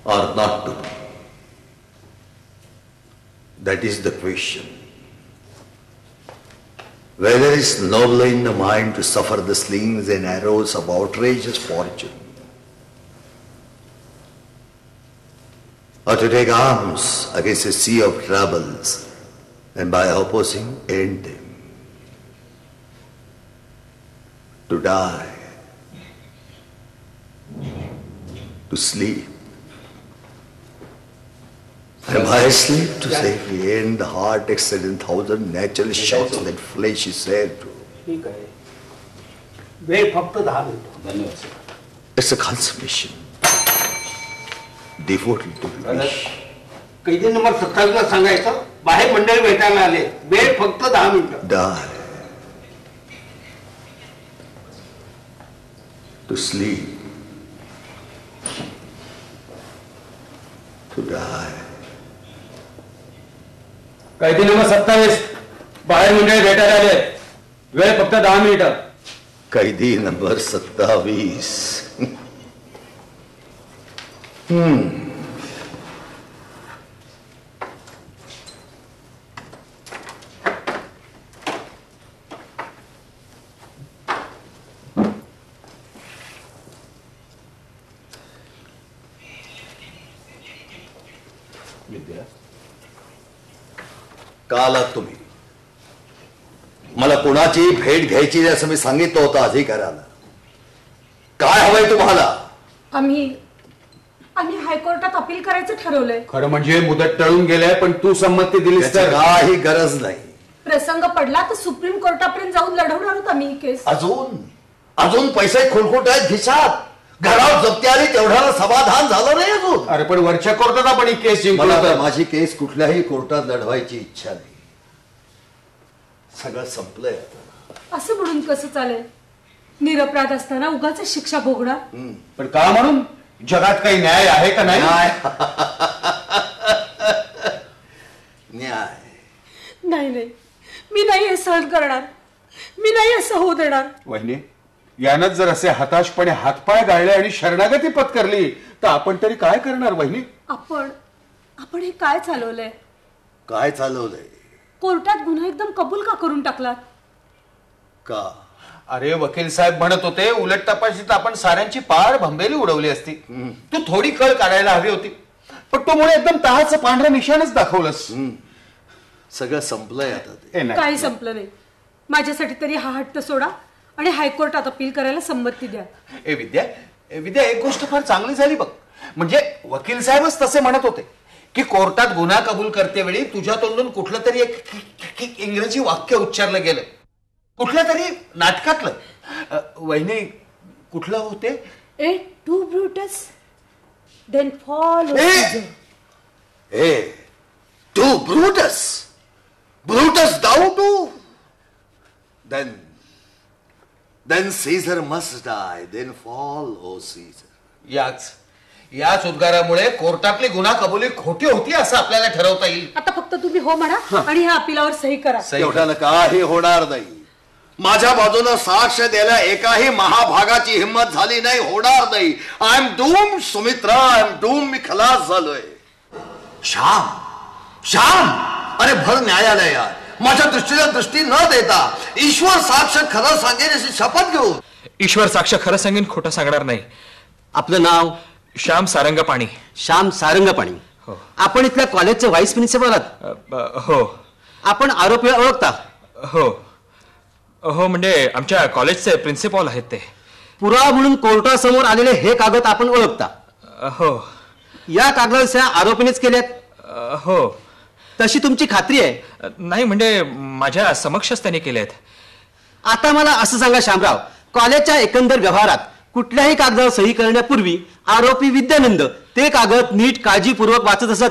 or not to be? That is the question. Whether it's nobler in the mind to suffer the slings and arrows of outrageous fortune, or to take arms against a sea of troubles and by opposing end them, to die, to sleep, and by sleep to safely end the heart exceeding 1,000 natural shocks that flesh is heir to. ठीक आहे. वेळ फक्त 10 मिनिटं. धन्यवाद. It's a consummation devoted to the wish. कैदी number 27 ला सांगायचं बाहेर मंडळी भेटायला आले. वेळ फक्त 10 मिनिटं. Die, to sleep, to die. कैदी नंबर 27 बाहेर मंडळी भेटायला आले. वेळ फक्त 10 मिनिटं. कैदी नंबर 27. का आलात तुम्ही? मला कोणाची भेट घ्यायची नाही असं मी सांगितलं होतं अधिकाऱ्याला. काय हवंय तुम्हाला? आम्ही हायकोर्टात अपील करायचं ठरवलंय. खरं म्हणजे मुदत टळून गेलाय, पण तू संमती दिलीस तर काही गरज नाही. प्रसंग पडला तर सुप्रीम कोर्टापर्यंत जाऊन लढवणार आहोत आम्ही ही केस. अजून पैसे खुलखुट आहेत खिशात. घरावर जप्ती आली तेवढ्याला समाधान झालं नाही अजून. अरे पण वरच्या कोर्टात आपण ही केस मला जिंकलो. माझी केस कुठल्याही कोर्टात लढवायची इच्छा नाही. सगळं संपलंय. असं म्हणून कसं चालेल? निरपराध असताना उगाच शिक्षा भोगणार. पण का म्हणून? जगात काही न्याय आहे का नाही? न्याय नाही, मी नाही हे सहन करणार. मी नाही असं होऊ देणार. वहिनी, यानं जर असे हताशपणे हातपाय गाळले आणि शरणागती पत्करली तर आपण तरी काय करणार वहिनी? आपण हे काय चालवलंय? काय चालवलंय? कोर्टात गुन्हा एकदम कबूल का करून टाकलात? का? अरे वकील साहेब म्हणत होते उलट तपाशीत आपण साऱ्यांची पार भंबेली उडवली असती. तू थोडी कळ काढायला हवी होती, पण तू मुळे एकदम तहाचं पांढरं निशाणच दाखवलंस. सगळं संपलंय आता. ते काही संपलं नाही. माझ्यासाठी तरी हा हट्ट सोडा आणि हायकोर्टात अपील करायला संमती द्या. विद्या, एक गोष्ट फार चांगली झाली बघ. म्हणजे वकील साहेबच तसे म्हणत होते की कोर्टात गुन्हा कबूल करते वेळी तुझ्या तोंडून कुठलं तरी एक इंग्रजी वाक्य उच्चारलं गेलं, कुठल्या तरी नाटकातलं. वहिनी कुठलं होते? Et tu Brutus then fall. Tu Brutus डाऊ टू then Caesar must die, then fall, O Caesar. याच उद्गारामुळे कोर्टातली गुन्हा कबुली खोटी होती असं आपल्याला ठरवता येईल. आता फक्त तुम्ही हो म्हणा आणि ह्या अपिलावर सही करा. एवढ्याला काही होणार नाही. माझ्या बाजूला साक्ष द्यायला एकाही महाभागाची हिंमत झाली नाही. होणार नाही. I am doom Sumitra, I am doom. मी खलास झालोय. श्याम, अरे भर न्यायालयात माझ्या दृष्टीला दृष्टी न देता ईश्वर साक्ष खरं सांगेन अशी शपथ घेऊ. ईश्वर साक्ष खरं सांगेन, खोटं सांगणार नाही. आपलं नाव? श्याम सारंगपाणी. श्याम सारंगपाणी. हो. आपण इथल्या कॉलेजचे व्हाईस प्रिन्सिपल आहात? हो. आपण आरोपीला ओळखता? हो, म्हणजे आमच्या कॉलेजचे प्रिन्सिपॉल आहेत ते. पुरावा म्हणून कोर्टासमोर आलेले हे कागद आपण ओळखता? हो. या कागदावर सह्या आरोपीनेच केल्यात? हो. तशी तुमची खात्री आहे? नाही, म्हणजे माझ्या समक्षच त्यांनी केलेत. आता मला असं सांगा श्यामराव, कॉलेजच्या एकंदर व्यवहारात कुठल्याही कागदावर सही करण्यापूर्वी आरोपी विद्यानंद ते कागद नीट काळजीपूर्वक वाचत असत?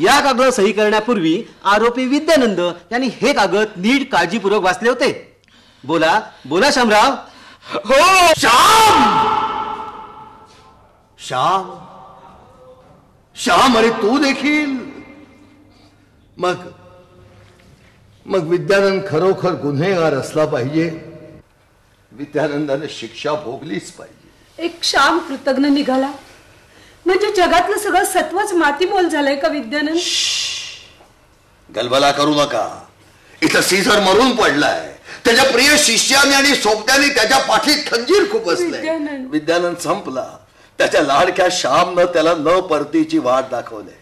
या कागदावर सही करण्यापूर्वी आरोपी विद्यानंद यांनी हे कागद नीट काळजीपूर्वक वाचले होते? बोला श्यामराव. हो. श्याम, अरे तू देखील. मग विद्यानंद खरोखर गुन्हेगार असला पाहिजे. विद्यानंदाने शिक्षा भोगलीच पाहिजे. एक श्याम कृतज्ञ निघाला म्हणजे जगातलं सगळं सत्वच मातीमोल झालंय का विद्यानंद? गलबला करू नका. इथं सीझर मरून पडलाय. त्याच्या प्रिय शिष्याने आणि सोबत्याने त्याच्या पाठीत खंजीर खूप असले. विद्यानंद संपला. त्याच्या लाडक्या श्यामनं त्याला न परतीची वाट दाखवले.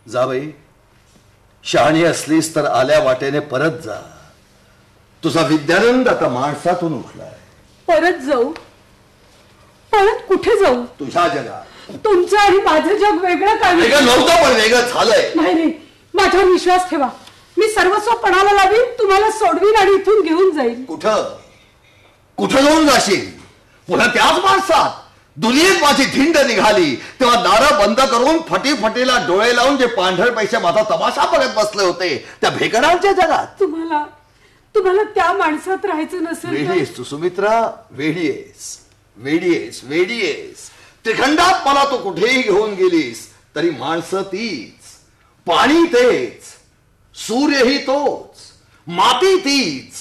जा बाई, शहाणी असलीस तर आल्या वाटेने परत जा. तुझा विद्यानंद आता माणसातून उठलाय. परत जाऊ? परत कुठे जाऊ? तुझ्या जगात. तुमचं आणि माझं जग वेगळं काय? वेगळं नव्हतं पण वेगळं झालंय. नाही, माझ्यावर विश्वास ठेवा. मी सर्वस्व पणाला लावीन, तुम्हाला सोडवीन आणि इथून घेऊन जाईल. कुठं जाऊन जाशील? पुन्हा त्याच माणसात? दुनियेत माझी धिंड निघाली तेव्हा दारं बंद करून फटीला डोळे लावून जे पांढर पैसे माझा तमाशा बघत बसले होते त्या भेकडांच्या जगात. तुम्हाला त्या माणसात राहायचं नसेल? वेडीयेस तू सुमित्रा, वेडीयेस. त्रिखंडात मला तू कुठेही घेऊन गेलीस तरी माणसं तीच, पाणी तेच, सूर्यही तोच, माती तीच,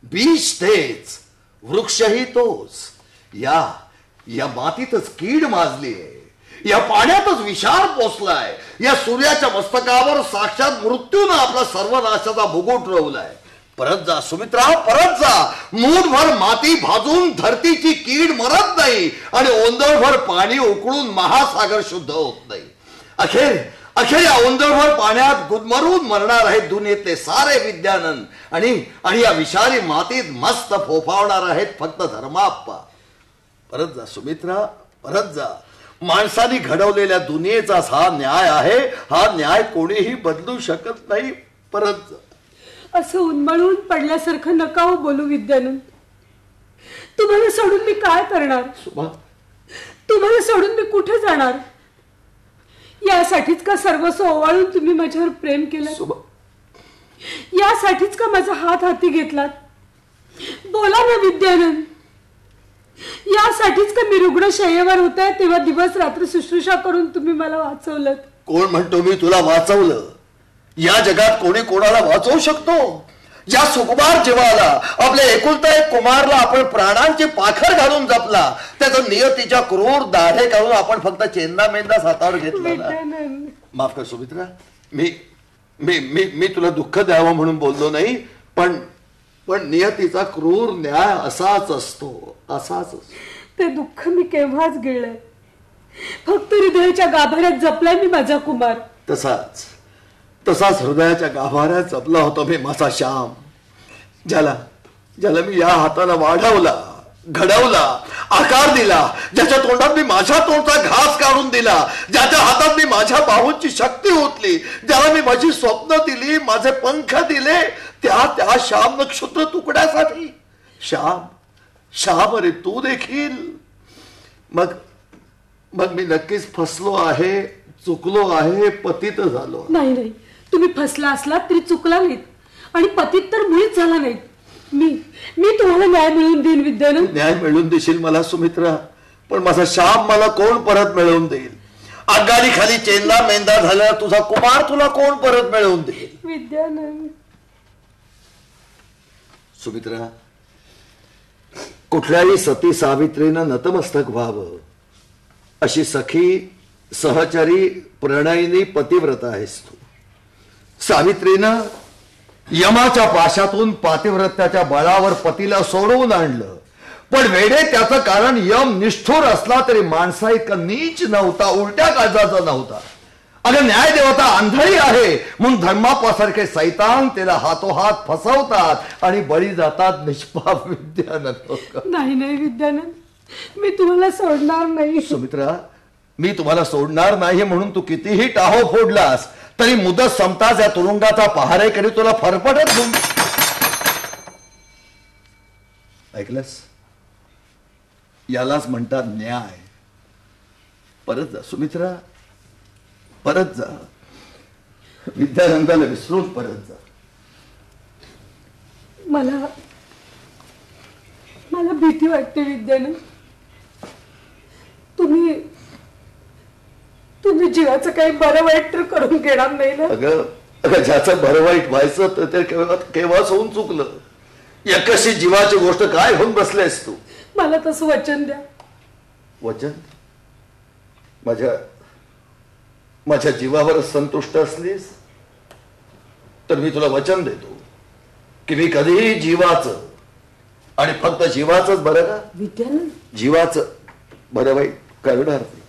बीज तेच, वृक्षही तोच. या मातीतच कीड माजलीये. या पाण्यातच विषार पोचलाय. या सूर्याच्या मस्तकावर साक्षात मृत्यूनं आपला सर्वनाशाचा मुकुट रोवलाय. परत जा सुमित्रा, परत जा. मूठभर माती भाजून धरतीची कीड मरत नाही आणि ओंदळभर पाणी उकळून महासागर शुद्ध होत नाही. अखेर या ओंदळभर पाण्यात गुदमरून मरणार आहेत दुनियेतले सारे विद्यानंद आणि या विषारी मातीत मस्त फोफावणार आहेत फक्त धर्माप्पा. परत जा सुमित्रा, परत जा. माणसाने घडवलेल्या दुनियेचाच हा न्याय आहे. हा न्याय कोणीही बदलू शकत नाही. परत जा. असं उन्मळून पडल्यासारखं नका हो बोलू विद्यानंद. तुम्हाला सोडून मी काय करणार? तुम्हाला सोडून मी कुठे जाणार? यासाठीच का सर्वस्व ओवाळून तुम्ही माझ्यावर प्रेम केलं? यासाठीच का माझा हात हाती घेतलात? बोला ना विद्यानंद. यासाठीच का मी रुग्णशय्येवर होते तेव्हा दिवस रात्र शुश्रूषा करून तुम्ही मला वाचवलं? कोण म्हणतो मी तुला वाचवलं? या जगात कोणी कोणाला वाचवू शकतो? ज्या सुकुमार जीवाला, आपल्या एकुलता एक कुमारला आपण प्राणांची पाखर घालून जपला, त्याचं नियतीच्या क्रूर दाढे काढून आपण फक्त चेंदा हातावर घेतला. माफ कर सुमित्रा, मी तुला दुःख द्यावं म्हणून बोललो नाही, पण नियतीचा क्रूर न्याय असाच असतो. ते दुःख मी केव्हाच गिळलंय. फक्त हृदयाच्या गाभाऱ्यात जपलाय मी माझा कुमार. तसाच हृदयाच्या गाभाऱ्यात जपला होता मी माझा श्याम, ज्याला मी या हाताने वाढवला, घडवला, आकार दिला, ज्याच्या तोंडात मी माझ्या तोंडचा घास काढून दिला, ज्याच्या हातात मी माझ्या बाहूंची शक्ती ओतली, ज्याला मी माझी स्वप्न दिली, माझे पंख दिले, त्या श्याम नक्षत्र तुकड्यासाठी. श्याम रे तू देखील. मग मी नक्कीच फसलो आहे, चुकलो आहे, पतित झालो. नाही, तुम्ही फसला असलात तरी चुकला नाहीत आणि पतित तर मुळीच झाला नाहीत. मी तुम्हाला न्याय मिळवून देईन विद्यानंद. न्याय मिळवून देशील मला सुमित्रा, पण माझा श्याम मला कोण परत मिळवून देईल? आगगाडी खाली चेंदा मेंदा झाला तुझा कुमार तुला कोण परत मिळवून देईल? विद्यानंद. सुमित्रा, कुठल्याही सती सावित्रीनं नतमस्तक व्हावं अशी सखी, सहचरी, प्रणयिनी पतिव्रता आहेस तू. सावित्रीनं यमाच्या पाशातून पातिव्रत्याच्या बळावर पतीला सोडवून आणलं, पण वेडे त्याचं कारण यम निष्ठुर असला तरी माणसा इतका नीच नव्हता, उलट्या काळजाचा नव्हता. अगं न्याय देवता आंधळी आहे म्हणून धर्मापासारखे सैतान तिला हातोहात फसवतात आणि बळी जातात निष्पाप विद्यानंद. नाही विद्यानंद, मी तुम्हाला सोडणार नाही. सुमित्रा, मी तुम्हाला सोडणार नाही म्हणून तू कितीही टाहो फोडलास तरी मुदत संपताच या तुरुंगाचा पहारेकरी तुला फरफटत घेऊन. ऐकलंस? यालाच म्हणतात न्याय. परत जा सुमित्रा, परत जा. विद्यानंदाला विसरून परत जा. मला भीती वाटते विद्यानंद. तुम्ही जीवाचं काही बरं वाईट तर करून घेणार नाही ना? अगं ज्याचं बरं वाईट व्हायचं तर ते केव्हाच होऊन चुकलं. या कशी जीवाची गोष्ट काय होऊन बसलेस तू? मला तसं वचन द्या. वचन? माझ्या जीवावर संतुष्ट असलीस तर मी तुला वचन देतो की मी कधीही जीवाचं आणि फक्त जीवाचंच, बरं का, विद्यानंद जीवाचं बरं वाईट करणार नाही.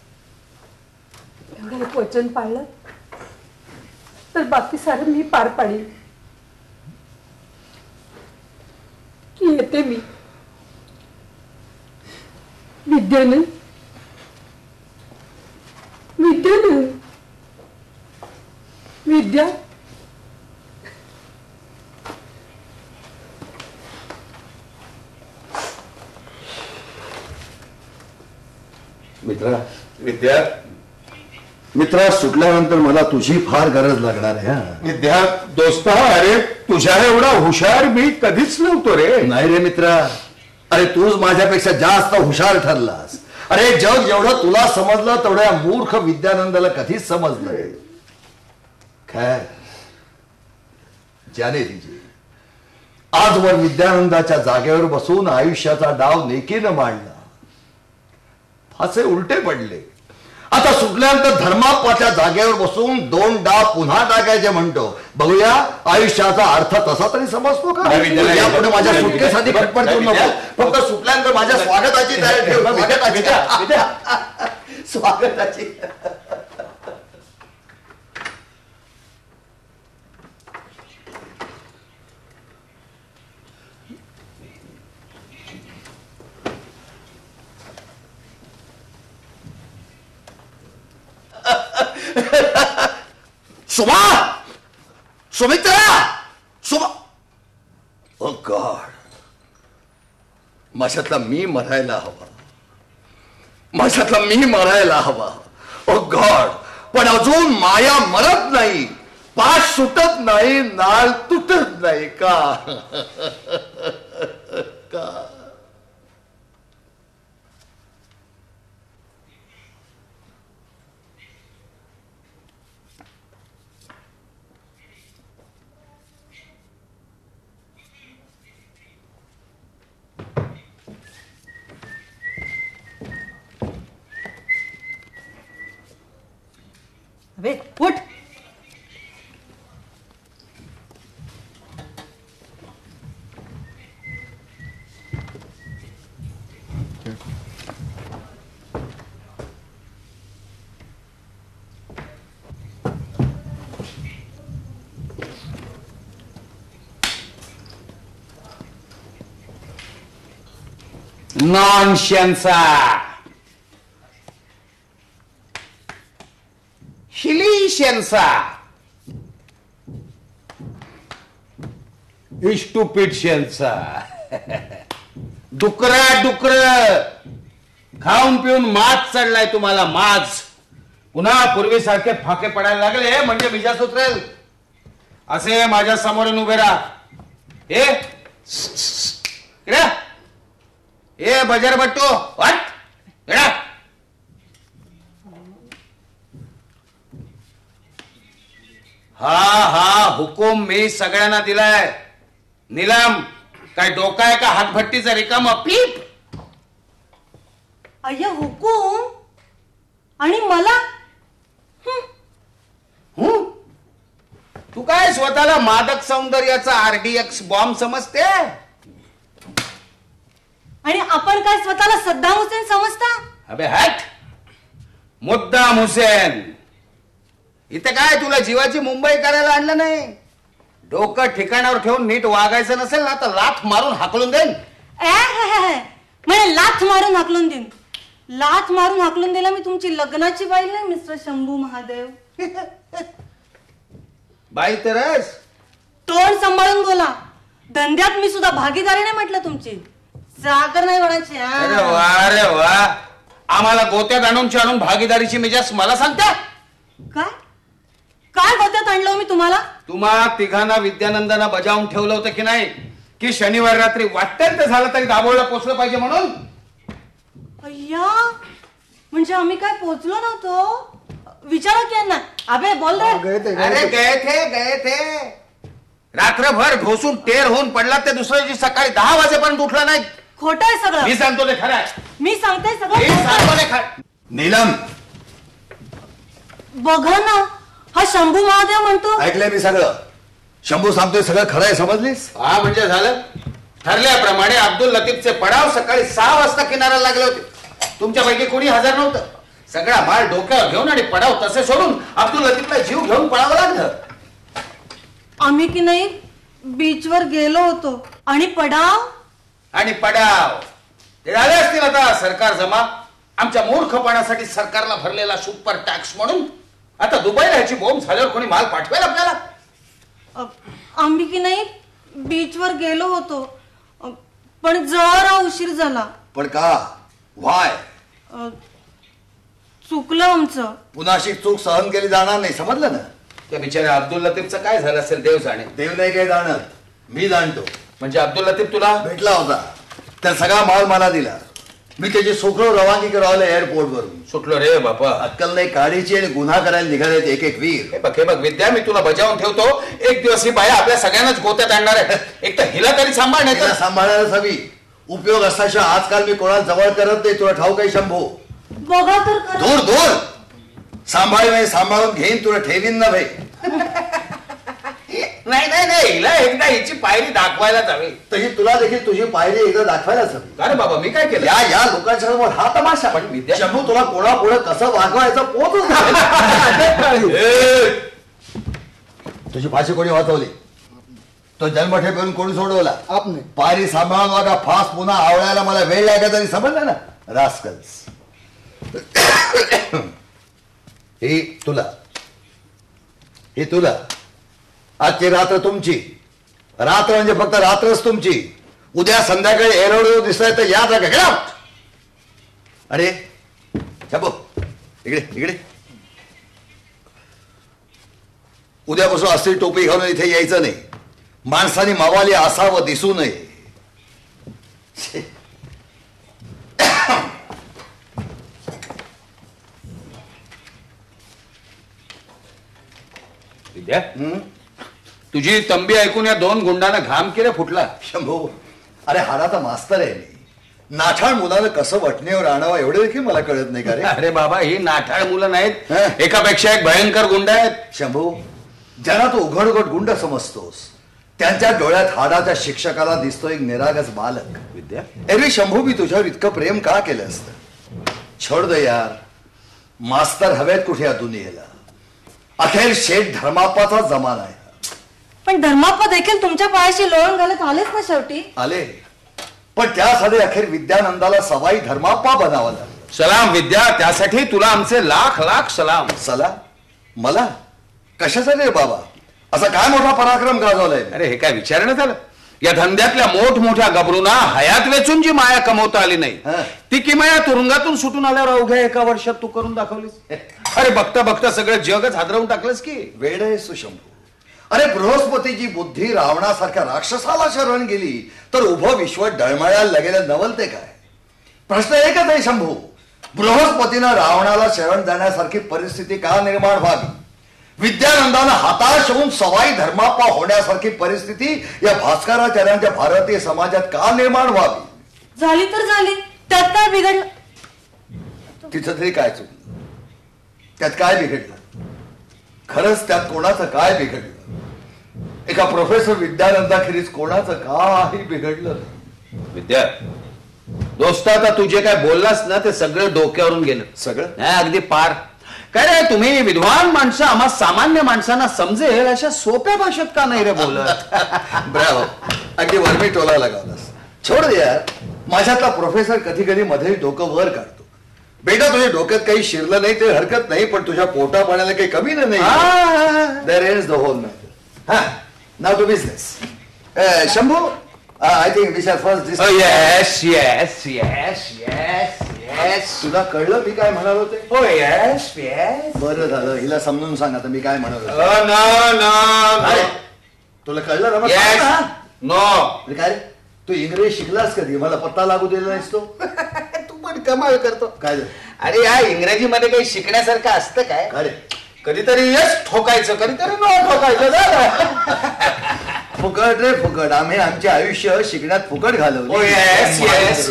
एवढं एक वचन पाळलं तर बाकी सारं मी पार पाडीन. येते मी. विद्यानंद, विद्यानंद, विद्या. मित्रा सुटल्यानंतर मला तुझी फार गरज लागणार आहे. विद्या दोस्ता, अरे तुझ्या एवढा हुशार मी कधीच नव्हतो रे. नाही रे मित्रा, अरे तूच माझ्यापेक्षा जास्त हुशार ठरलास. अरे जग जेवढं तुला समजलं तेवढ्या मूर्ख विद्यानंदाला कधीच समजलं. खैर, ज्याने तिचे आजवर विद्यानंदाच्या जागेवर बसून आयुष्याचा डाव नेकीनं मांडला, फासे उलटे पडले. आता सुटल्यानंतर धर्मापाच्या जागेवर बसून 2 डाव पुन्हा टाकायचे म्हणतो. बघूया आयुष्याचा अर्थ तसा तरी समजतो का? यापुढे माझ्या सुटकेसाठी खटपट करू नको. फक्त सुटल्यानंतर माझ्या स्वागताची तयारी ठेव. स्वागताची. सुमा, सुमित्रा, सुमा. ओ गॉड, माझ्यातला मी मरायला हवा. माझ्यातला मी मरायला हवा. ओ गॉड, पण अजून माया मरत नाही, पाश सुटत नाही, नाळ तुटत नाही का? का? अबे उठ. नॉनशेन्सा, हिलिशेन्सा, स्टुपिडशेन्सा. डुकर खाऊन पिऊन माज चढलाय तुम्हाला, माज. पुन्हा पूर्वीसारखे फाके पडायला लागले म्हणजे विजा सुचरेल. असे माझ्या समोरून उभे राहा. ए बजार बट्टू, वाट. हा हुकूम मी सगळ्यांना दिलाय. नीलम, काय डोका आहे का हातभट्टीचा रिकामा पीप? अय्या हुकूम आणि मला. तू काय स्वतःला मादक सौंदर्याचा RDX बॉम्ब समजते? आणि आपण काय स्वतःला सद्दाम हुसेन समजता? अबे हट, मुद्दाम हुसेन. इथे काय तुला जीवाची मुंबई करायला आणलं नाही? डोकं ठिकाणावर ठेवून नीट वागायचं नसेल ना तर लाथ मारून हाकलून देईन. म्हणे लाथ मारून हाकलून देईन. लाथ मारून हाकलून दिला मी तुमची लग्नाची बाई नाही मिस्टर शंभू महादेव. बाई तरच तोंड सांभाळून बोला. धंद्यात मी सुद्धा भागीदारी नाही म्हटलं तुमची. जागर नाही म्हणायची. अरे वा रे वा, आम्हाला गोत्यात आणून भागीदारीची मिजाज मला सांगता? काय काय गोत्यात आणलं मी तुम्हाला? तुम्हा तिघांना विद्यानंदांना बजावून ठेवलं होतं की नाही की शनिवार रात्री वाटतं झालं तरी दाभोळला पोचलं पाहिजे म्हणून? अय्या, म्हणजे आम्ही काय पोचलो नव्हतो? विचारा की यांना. अबे बोल रे. अरे गए थे. रात्रभर ढोसून टेर होऊन पडला ते दुसऱ्या दिवशी सकाळी 10 वाजेपर्यंत उठला नाही. खोटं आहे सगळं. मी सांगतो ते खरं आहे. मी सांगते सगळं. नीलम, बघा ना, हा शंभू महादेव म्हणतो. ऐकलंय मी सगळं. शंभू सांगतोय सगळं खरं आहे, समजलीस? हा म्हणजे झालं. ठरल्याप्रमाणे अब्दुल लतीफचे पडाव सकाळी 6 वाजता किनाऱ्याला लागले होते. तुमच्यापैकी कोणी हजर नव्हतं. सगळा माल डोक्यावर घेऊन आणि पडाव तसे सोडून अब्दुल लतीफला जीव घेऊन पळावं लागलं. आम्ही की नाही बीचवर गेलो होतो आणि पडाव ते झाले असतील आता सरकार जमा. आमच्या मूर्खपणासाठी सरकारला भरलेला सुपर टॅक्स म्हणून. आता दुबईला ह्याची बोंब झाल्यावर कोणी माल पाठवेल आपल्याला? आम्ही की नाही बीचवर गेलो होतो, पण जरा उशीर झाला. पण का? व्हाय? चुकलं आमचं. पुन्हा अशी चूक सहन केली जाणार नाही, समजलं ना? त्या बिचाऱ्या अब्दुल लतीफचं काय झालं असेल देव जाणे. देव नाही काय जाणत, मी जाणतो. म्हणजे अब्दुल लतीफ तुला भेटला होता, तर सगळा माल मला दिला. मी त्याची सुखरूप रवानगी करावलं एअरपोर्ट वरून. सुटलो रे बापा. अक्कल नाही काढीची आणि गुन्हा करायला निघालेत एक एक वीर. हे बघ विद्या, मी तुला बजावून ठेवतो. एक दिवस ही बाया आपल्या सगळ्यांनाच गोत्यात आणणार आहे. एक तर हिला तरी सांभाळ, नाही तर सांभाळायलाच हवी. उपयोग असताशा आजकाल मी कोणाला जवळ करत नाही. तुला ठाऊक आहे शंभू? बघा तर खरं. दूर दूर सांभाळून घेईन, तुला ठेवीन ना भाई. नाही हिला एकदा हिची पायरी दाखवायला जावी. तशी तुला देखील तुझी पायरी एकदा दाखवायलाच हवी. अरे बाबा, मी काय केलं? या लोकांच्या समोर हा तमाशा. पण विद्या, शंभू तुला कोणापुढे कसं वागवायचं पोचून तुझी फाशी कोणी वाचवली? तो जन्मठेपेरून कोणी सोडवला? आपण. पायरी सांभाळून वागा. फास पुन्हा आवडायला मला वेळ लागला तरी समजलं ना रास्कल्स. ही तुला आजची रात्र तुमची. रात्र म्हणजे फक्त रात्रच तुमची. उद्या संध्याकाळी एरोडो दिसलाय तर याद राखा. गेला. अरे शंभू, इकडे. उद्यापासून असली टोपी घालून इथे यायचं नाही. माणसाने मावाली असावं दिसू नये. विद्या, तुझी तंबी ऐकून या 2 गुंडांना घाम केला फुटला. शंभू, अरे हाडाचा मास्तर आहे मी. नाठाळ मुलानं कसं वटणीवर आणावं एवढं देखील मला कळत नाही का रे? अरे बाबा, ही नाठाळ मुलं नाहीत, एकापेक्षा एक भयंकर गुंड आहेत. शंभू, ज्यांना तू उघड गुंड समजतोस त्यांच्या डोळ्यात हाडाच्या शिक्षकाला दिसतो एक निरागस बालक. विद्या, एरवी शंभू, मी तुझ्यावर इतकं प्रेम का केलं असतं? छोड दे यार. मास्तर हवेत कुठे या दुनियेला. अखेर शेठ धर्माप्पाचा जमाना आहे. पण धर्माप्पा देखील तुमच्या पायाशी लोळण घालत आलेच ना शेवटी. आले, पण त्यासाठी अखेर विद्यानंदाला सवाई धर्माप्पा बनावं लागलं. सलाम विद्या, त्यासाठी तुला आमचे लाख सलाम. सलाम? मला कशासाठी रे बाबा? असा काय मोठा पराक्रम गाजवलाय? अरे हे काय विचारणं झालं? या धंद्यातल्या मोठमोठ्या गबरूंना हयात वेचून जी माया कमवता आली नाही, ती किमया तुरुंगातून सुटून आल्यावर अवघ्या 1 वर्षात तू करून दाखवलीस. अरे बघता सगळं जगच हादरवून टाकलंस की. वेड आहे सुशंभू. अरे बृहस्पतीची बुद्धी रावणासारख्या राक्षसाला शरण गेली तर उभं विश्व डळमळायला लगेलं नवलते काय? प्रश्न एकच आहे शंभू, बृहस्पतीनं रावणाला शरण जाण्यासारखी परिस्थिती का निर्माण व्हावी? विद्यानंदानं हताश होऊन सवाई धर्माप्पा होण्यासारखी परिस्थिती या भास्कराचार्यांच्या भारतीय समाजात का निर्माण व्हावी? झाली तर झाली, त्यात काय बिघडलं? तिथं तरी काय चुकलं? त्यात काय बिघडलं? खरंच त्यात कोणाचं काय बिघडलं? एका प्रोफेसर विद्यानंदाखेरीज कोणाचं काही बिघडलं? विद्या दोस्त, आता तू जे काय बोललास ना ते सगळं डोक्यावरून गेलं. सगळं अगदी पार. काय रे, तुम्ही विद्वान माणसं आम्हा सामान्य माणसांना समजेल अशा सोप्या भाषेत का नाही रे बोलत? ब्रावो, अगदी वर्मी टोला लगावलास. छोड दे यार. माझ्यातला प्रोफेसर कधी कधी मध्ये डोकं वर काढतो. बेटा, तुझ्या डोक्यात काही शिरलं नाही ते हरकत नाही, पण तुझ्या पोटा पाण्याला काही कमी नाही. There is the whole matter. Now to business. Shambhu, I think we shall first yes yes yes yes yes. तुला कळलं मी काय म्हणाल होते? हो येस येस. बरं झालं, हिला समजून सांग आता मी काय म्हणाल होते. नो. तुला कळलं ना? Yes no. काय रे, तू इंग्रजी शिकलास कधी? मला पत्ता लागू दिला नाहीस तो. तू पण कमाल करतो. काय झालं? अरे या इंग्रजीमध्ये काही शिकण्यासारखं असतं काय? अरे कधीतरी यस ठोकायचं, कधीतरी नो ठोकायचं. फुकट रे फुकट. आम्ही आमचे आयुष्य शिकण्यात फुकट घालवले. Yes yes.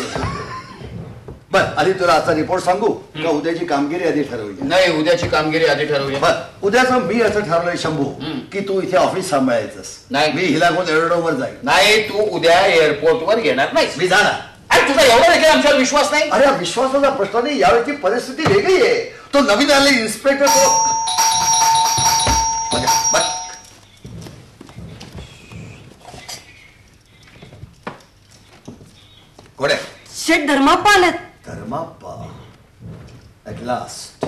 बर आधी तुला आजचा रिपोर्ट सांगू का उद्याची कामगिरी आधी ठरवली? नाही, उद्याची कामगिरी आधी ठरवूया. बर उद्याचं मी असं ठरवलंय शंभू की तू इथे ऑफिस सांभाळायचंस. नाही. मी हिला घेऊन एरोड्रोमवर जाईल. नाही, तू उद्या एअरपोर्टवर येणार नाही. मी जाणार. अरे तुझा एवढा देखील आमच्यावर विश्वास नाही. अरे विश्वासाचा प्रश्न नाही, यावेळची परिस्थिती वेगळी आहे. तो नवीन आलेला इन्स्पेक्टर कोण आहे? शेठ धर्माप्पा आलेत. धर्माप्पा ऍट लास्ट.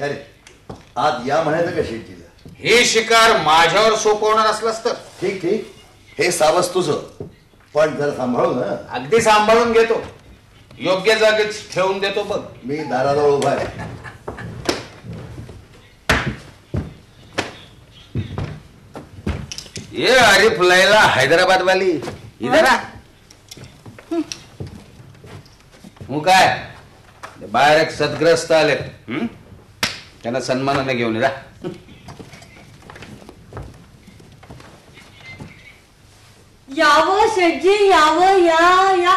अरे आज या म्हणायचं का शेटजीला? हे शिकार माझ्यावर सोपवणार असलास तर ठीक ठीक, हे सावस तुझं, पण जरा सांभाळू ना. अगदी सांभाळून घेतो, योग्य जागेच ठेवून देतो बघ. मी दाराजवळ उभा आहे. ये आरिफ लैला हैदराबाद वाली इधर आ. मग काय बाहेर एक सदग्रस्त आले, त्यांना सन्मानाने घेऊन जा. यावं शेठजी, यावं, या.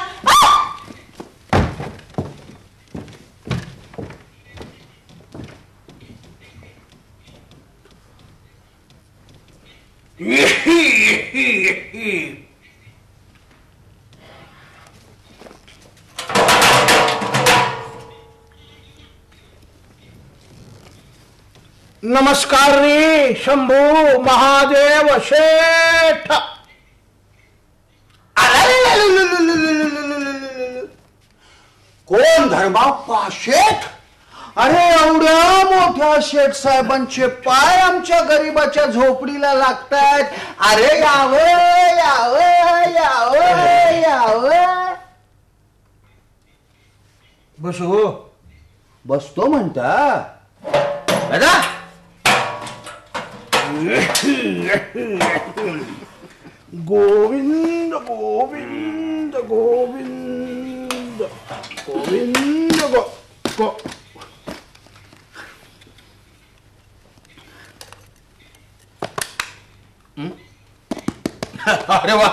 नमस्कार रे शंभू महादेव शेठ. कोण धर्माप्पा शेठ? अरे एवढ्या मोठ्या शेठ साहेबांचे पाय आमच्या गरीबाच्या झोपडीला लागतायत. अरे यावं यावं यावं यावं. बसू. बसतो म्हणता दादा. गोविंद गोविंद गोविंद गोविंद गो. अरे वा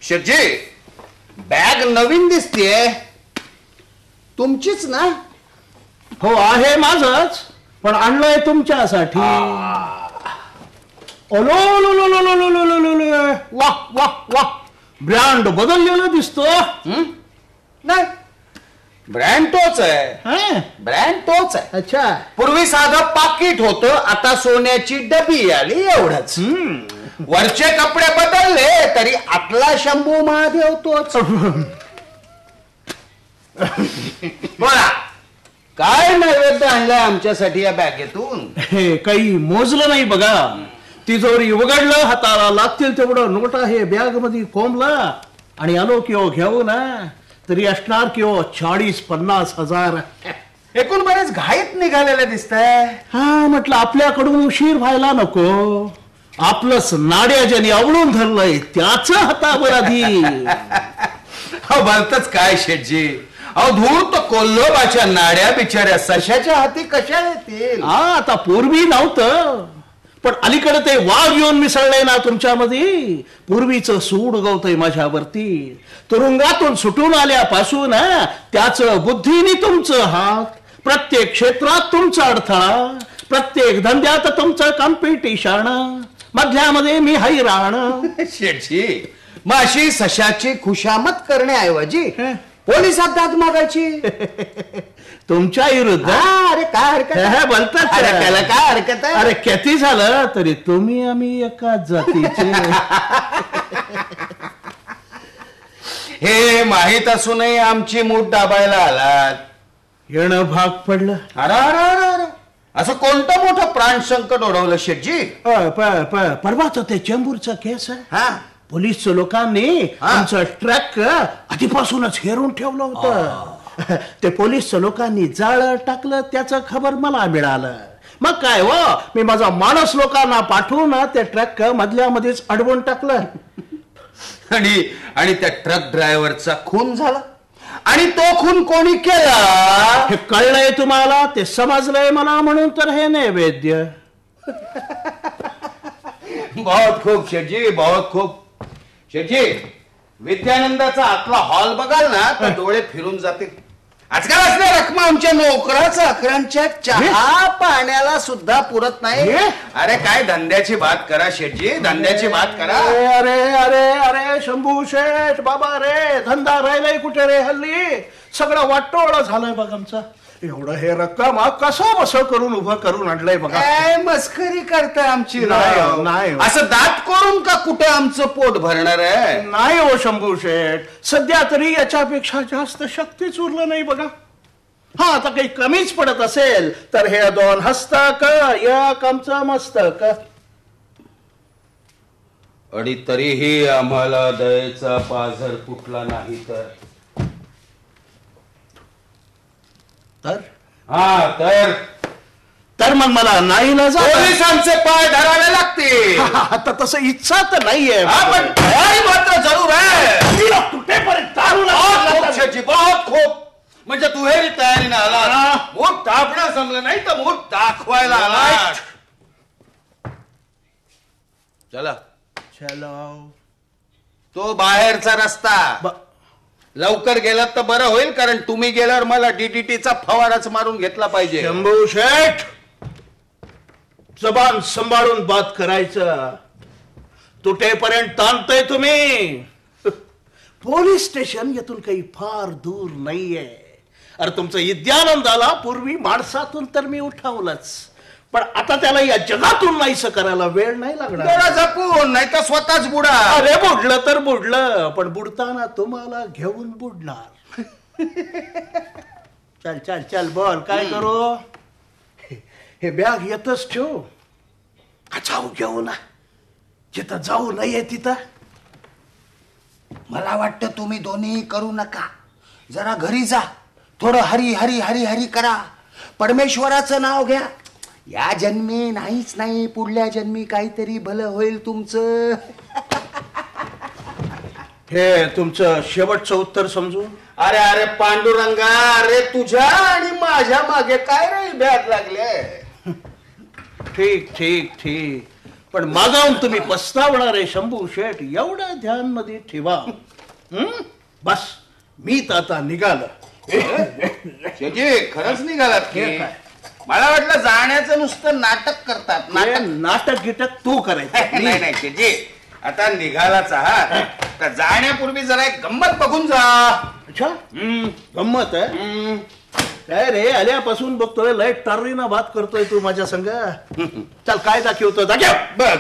शेठजी, बॅग नवीन दिसतीये, तुमचीच ना? हो आहे माझच, पण आणलंय तुमच्यासाठी. ओलो low low low low low low low low low. वाह वाह वाह, ब्रँड बदललेला दिसतो. नाही, ब्रँड तोच आहे. ब्रँड तोच आहे. अच्छा. पूर्वी साधं पाकिट होतं, आता सोन्याची डबी आली, एवढंच. वरचे कपडे बदलले तरी आतला शंभू महादेव तोच. बोला, काय नैवेद्य आणलाय आमच्यासाठी या बॅगेतून? हे काही मोजलं नाही बघा. तिजोरी उघडलं, हाताला लागतील तेवढं नोटा हे बॅग मध्ये कोंबला आणि आलो किंवा घेऊ ना, तरी असणार किंवा 40-50 हजार. एकूण बरेच घाईत निघालेले दिसतंय. हा म्हटलं आपल्याकडून उशीर व्हायला नको. आपलंच नाड्या ज्यांनी आवडून धरलंय त्याच हातावर आधी. भलतच काय शेठजी, अहो धूर्त कोल्होबाच्या नाड्या बिचाऱ्या सशाच्या हाती कशा येतील? हा आता पूर्वी नव्हतं, पण अलीकडे ते वाघ येऊन मिसळलंय ना तुमच्यामध्ये. पूर्वीचं सूड गवतय माझ्यावरती. तुरुंगातून सुटून आल्यापासून त्याच बुद्धीने तुमचं हात, प्रत्येक क्षेत्रात तुमचा अडथळा, प्रत्येक धंद्यात तुमचं कॉम्पिटिशन, मधल्यामध्ये मी हैराण. शेठजी, मग अशी सशाची खुशामत करण्याऐवजी पोलिसात दाद मागायची. तुमच्या विरुद्ध. अरे काय हरकत आहे? बोलतात अरे त्याला काय हरकत आहे? अरे किती झालं तरी तुम्ही आम्ही एकाच जातीचे. हे माहित असूनही आमची मूठ दाबायला आलात. येणं भाग पडलं. अरे अरे अरे अरे, असं कोणतं मोठं प्राण संकट ओढवलं शेठजी? परवाच ते चेंबूरचा केस आहे. हा, पोलीस लोकांनी आमचं ट्रक आधीपासूनच हेरून ठेवलं होतं. ते पोलीस लोकांनी जाळ टाकलं, त्याचं खबर मला मिळालं. मग काय हो, मी माझा माणूस लोकांना पाठवून ते ट्रक मधल्या मध्येच अडवून टाकलं. आणि त्या ट्रक ड्रायव्हरचा खून झाला. आणि तो खून कोणी केला हे कळलंय तुम्हाला? ते समजलंय मला, म्हणून तर हे नैवेद्य. बहुत खूप शेठजी, बहुत खूप. शेठजी, विद्यानंदाचा आतला हॉल बघाल ना तर डोळे फिरून जातील. आजकाल असल्या रकमा आमच्या नोकराचा अकरांच्या चहा पाण्याला सुद्धा पुरत नाही. अरे काय धंद्याची बात करा शेठजी, धंद्याची बात करा. अरे अरे अरे शंभू शेठ बाबा रे, धंदा राहिलाय कुठे रे हल्ली? सगळं वाटोळा झालाय बघ आमचा. एवढं हे रक्कम कसं बस करून उभं करून आणलंय बघा. काय मस्करी करताय आमची? नाही. असं दात करून का कुठे आमचं पोट भरणार आहे? नाही हो शंभू शेठ, सध्या तरी याच्यापेक्षा जास्त शक्तीच उरलं नाही बघा. हा आता काही कमीच पडत असेल तर हे 2 हस्तक एक आमचं मस्तक. आणि तरीही आम्हाला दयेचा पाझर फुटला नाही तर तर मग मला नाही ना पोलिसांचे पाय धरावे लागतील. आता तसं इच्छा तर नाहीये, पण तयारी मात्र जरूर आहे. कुठेपर्यंत बहुत खूप. म्हणजे तू हे तयारीने आला, मूठ दाबणं जमलं नाही तर मूठ दाखवायला आला. चला तो बाहेरचा रस्ता लवकर गेलात तर बरं होईल, कारण तुम्ही गेल्यावर मला डीडीटीचा फवाराच मारून घेतला पाहिजे. शंभू शेठ, जबान सांभाळून बात करायचं. तुटेपर्यंत ताणतोय तुम्ही. पोलीस स्टेशन यातून काही फार दूर नाहीये. अरे तुमचं विद्यानंदाला पूर्वी माणसातून तर मी उठवलंच, पण आता त्याला या जगातून नाहीसं करायला वेळ नाही लागणार. जपून, नाही तर स्वतःच बुडा. अरे बुडलं तर बुडलं, पण बुडताना तुम्हाला घेऊन बुडणार. चल चल चल बोल, काय करू? हे बॅग येतच ठेव, जाऊ घेऊ ना. जिथं जाऊ नाहीये तिथं. मला वाटतं तुम्ही दोन्ही करू नका. जरा घरी जा, थोडं हरी हरी हरी हरी करा, परमेश्वराचं नाव घ्या. या जन्मी नाहीच नाही, पुढल्या जन्मी काहीतरी भलं होईल तुमचं. हे तुमचं शेवटचं उत्तर समजू. अरे अरे पांडुरंगा, अरे तुझ्या आणि माझ्या मागे काय रे भ्यात लागले. ठीक ठीक ठीक, पण मागावून तुम्ही पस्तावणार आहे शंभू शेठ, एवढं ध्यान मध्ये ठेवा. बस मी तर आता निघालो. खरंच निघालात की? मला वाटलं जाण्याचं नुसतं नाटक करतात. नाटक गिटक तू करायचं. नाही नाही शेजी, आता निघालाच आहात तर जाण्यापूर्वी जरा एक गंमत बघून जा. अच्छा, गंमत आहे काय रे? आल्यापासून बघतोय लय टर्रीना बात करतोय तू माझ्या संग. चल काय दाखवतो? दाखव बघ.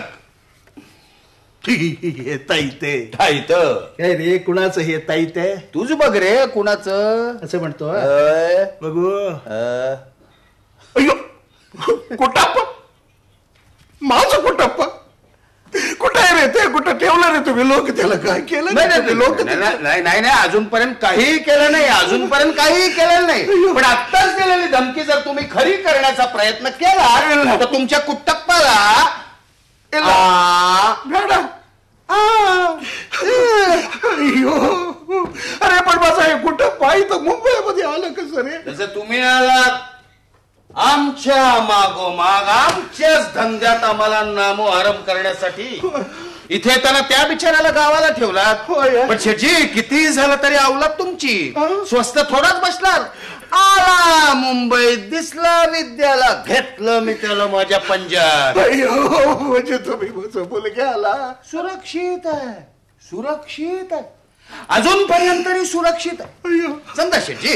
हे ताईते ताईत काय रे? कुणाचं हे ताईते? तुझ बघ रे, कुणाचं असं म्हणतो. बघू. अयो, कुटाप्पा, माझं कुटाप्पा कुठे रे? ते कुठं ठेवलं रे तुम्ही? लोक त्याला काय केलं? लोक नाही नाही नाही, अजूनपर्यंत काहीही केलं नाही, अजूनपर्यंत काहीही केलेलं नाही. पण आत्ताच दिलेली धमकी जर तुम्ही खरी करण्याचा प्रयत्न केला तर तुमच्या कुट्टप्पाला अरे पण माझं हे कुठं पाय तर मुंबईमध्ये आलं कसं रे? जसं तुम्ही आलात आमच्या मागोमाग आमच्याच धंद्यात आम्हाला नामोहरम करण्यासाठी, इथे त्याला त्या बिचाराला गावाला ठेवलात. पण शेठजी, कितीही झालं तरी अवलाद तुमची, स्वस्त थोडाच बसणार. आला मुंबईत, दिसला विद्याला, घेतलं मी त्याला माझ्या पंजाब. म्हणजे तुम्ही मुलग्याला सुरक्षित आहे, सुरक्षित आहे, अजूनपर्यंत तरी सुरक्षित आहे. समजा शेठजी,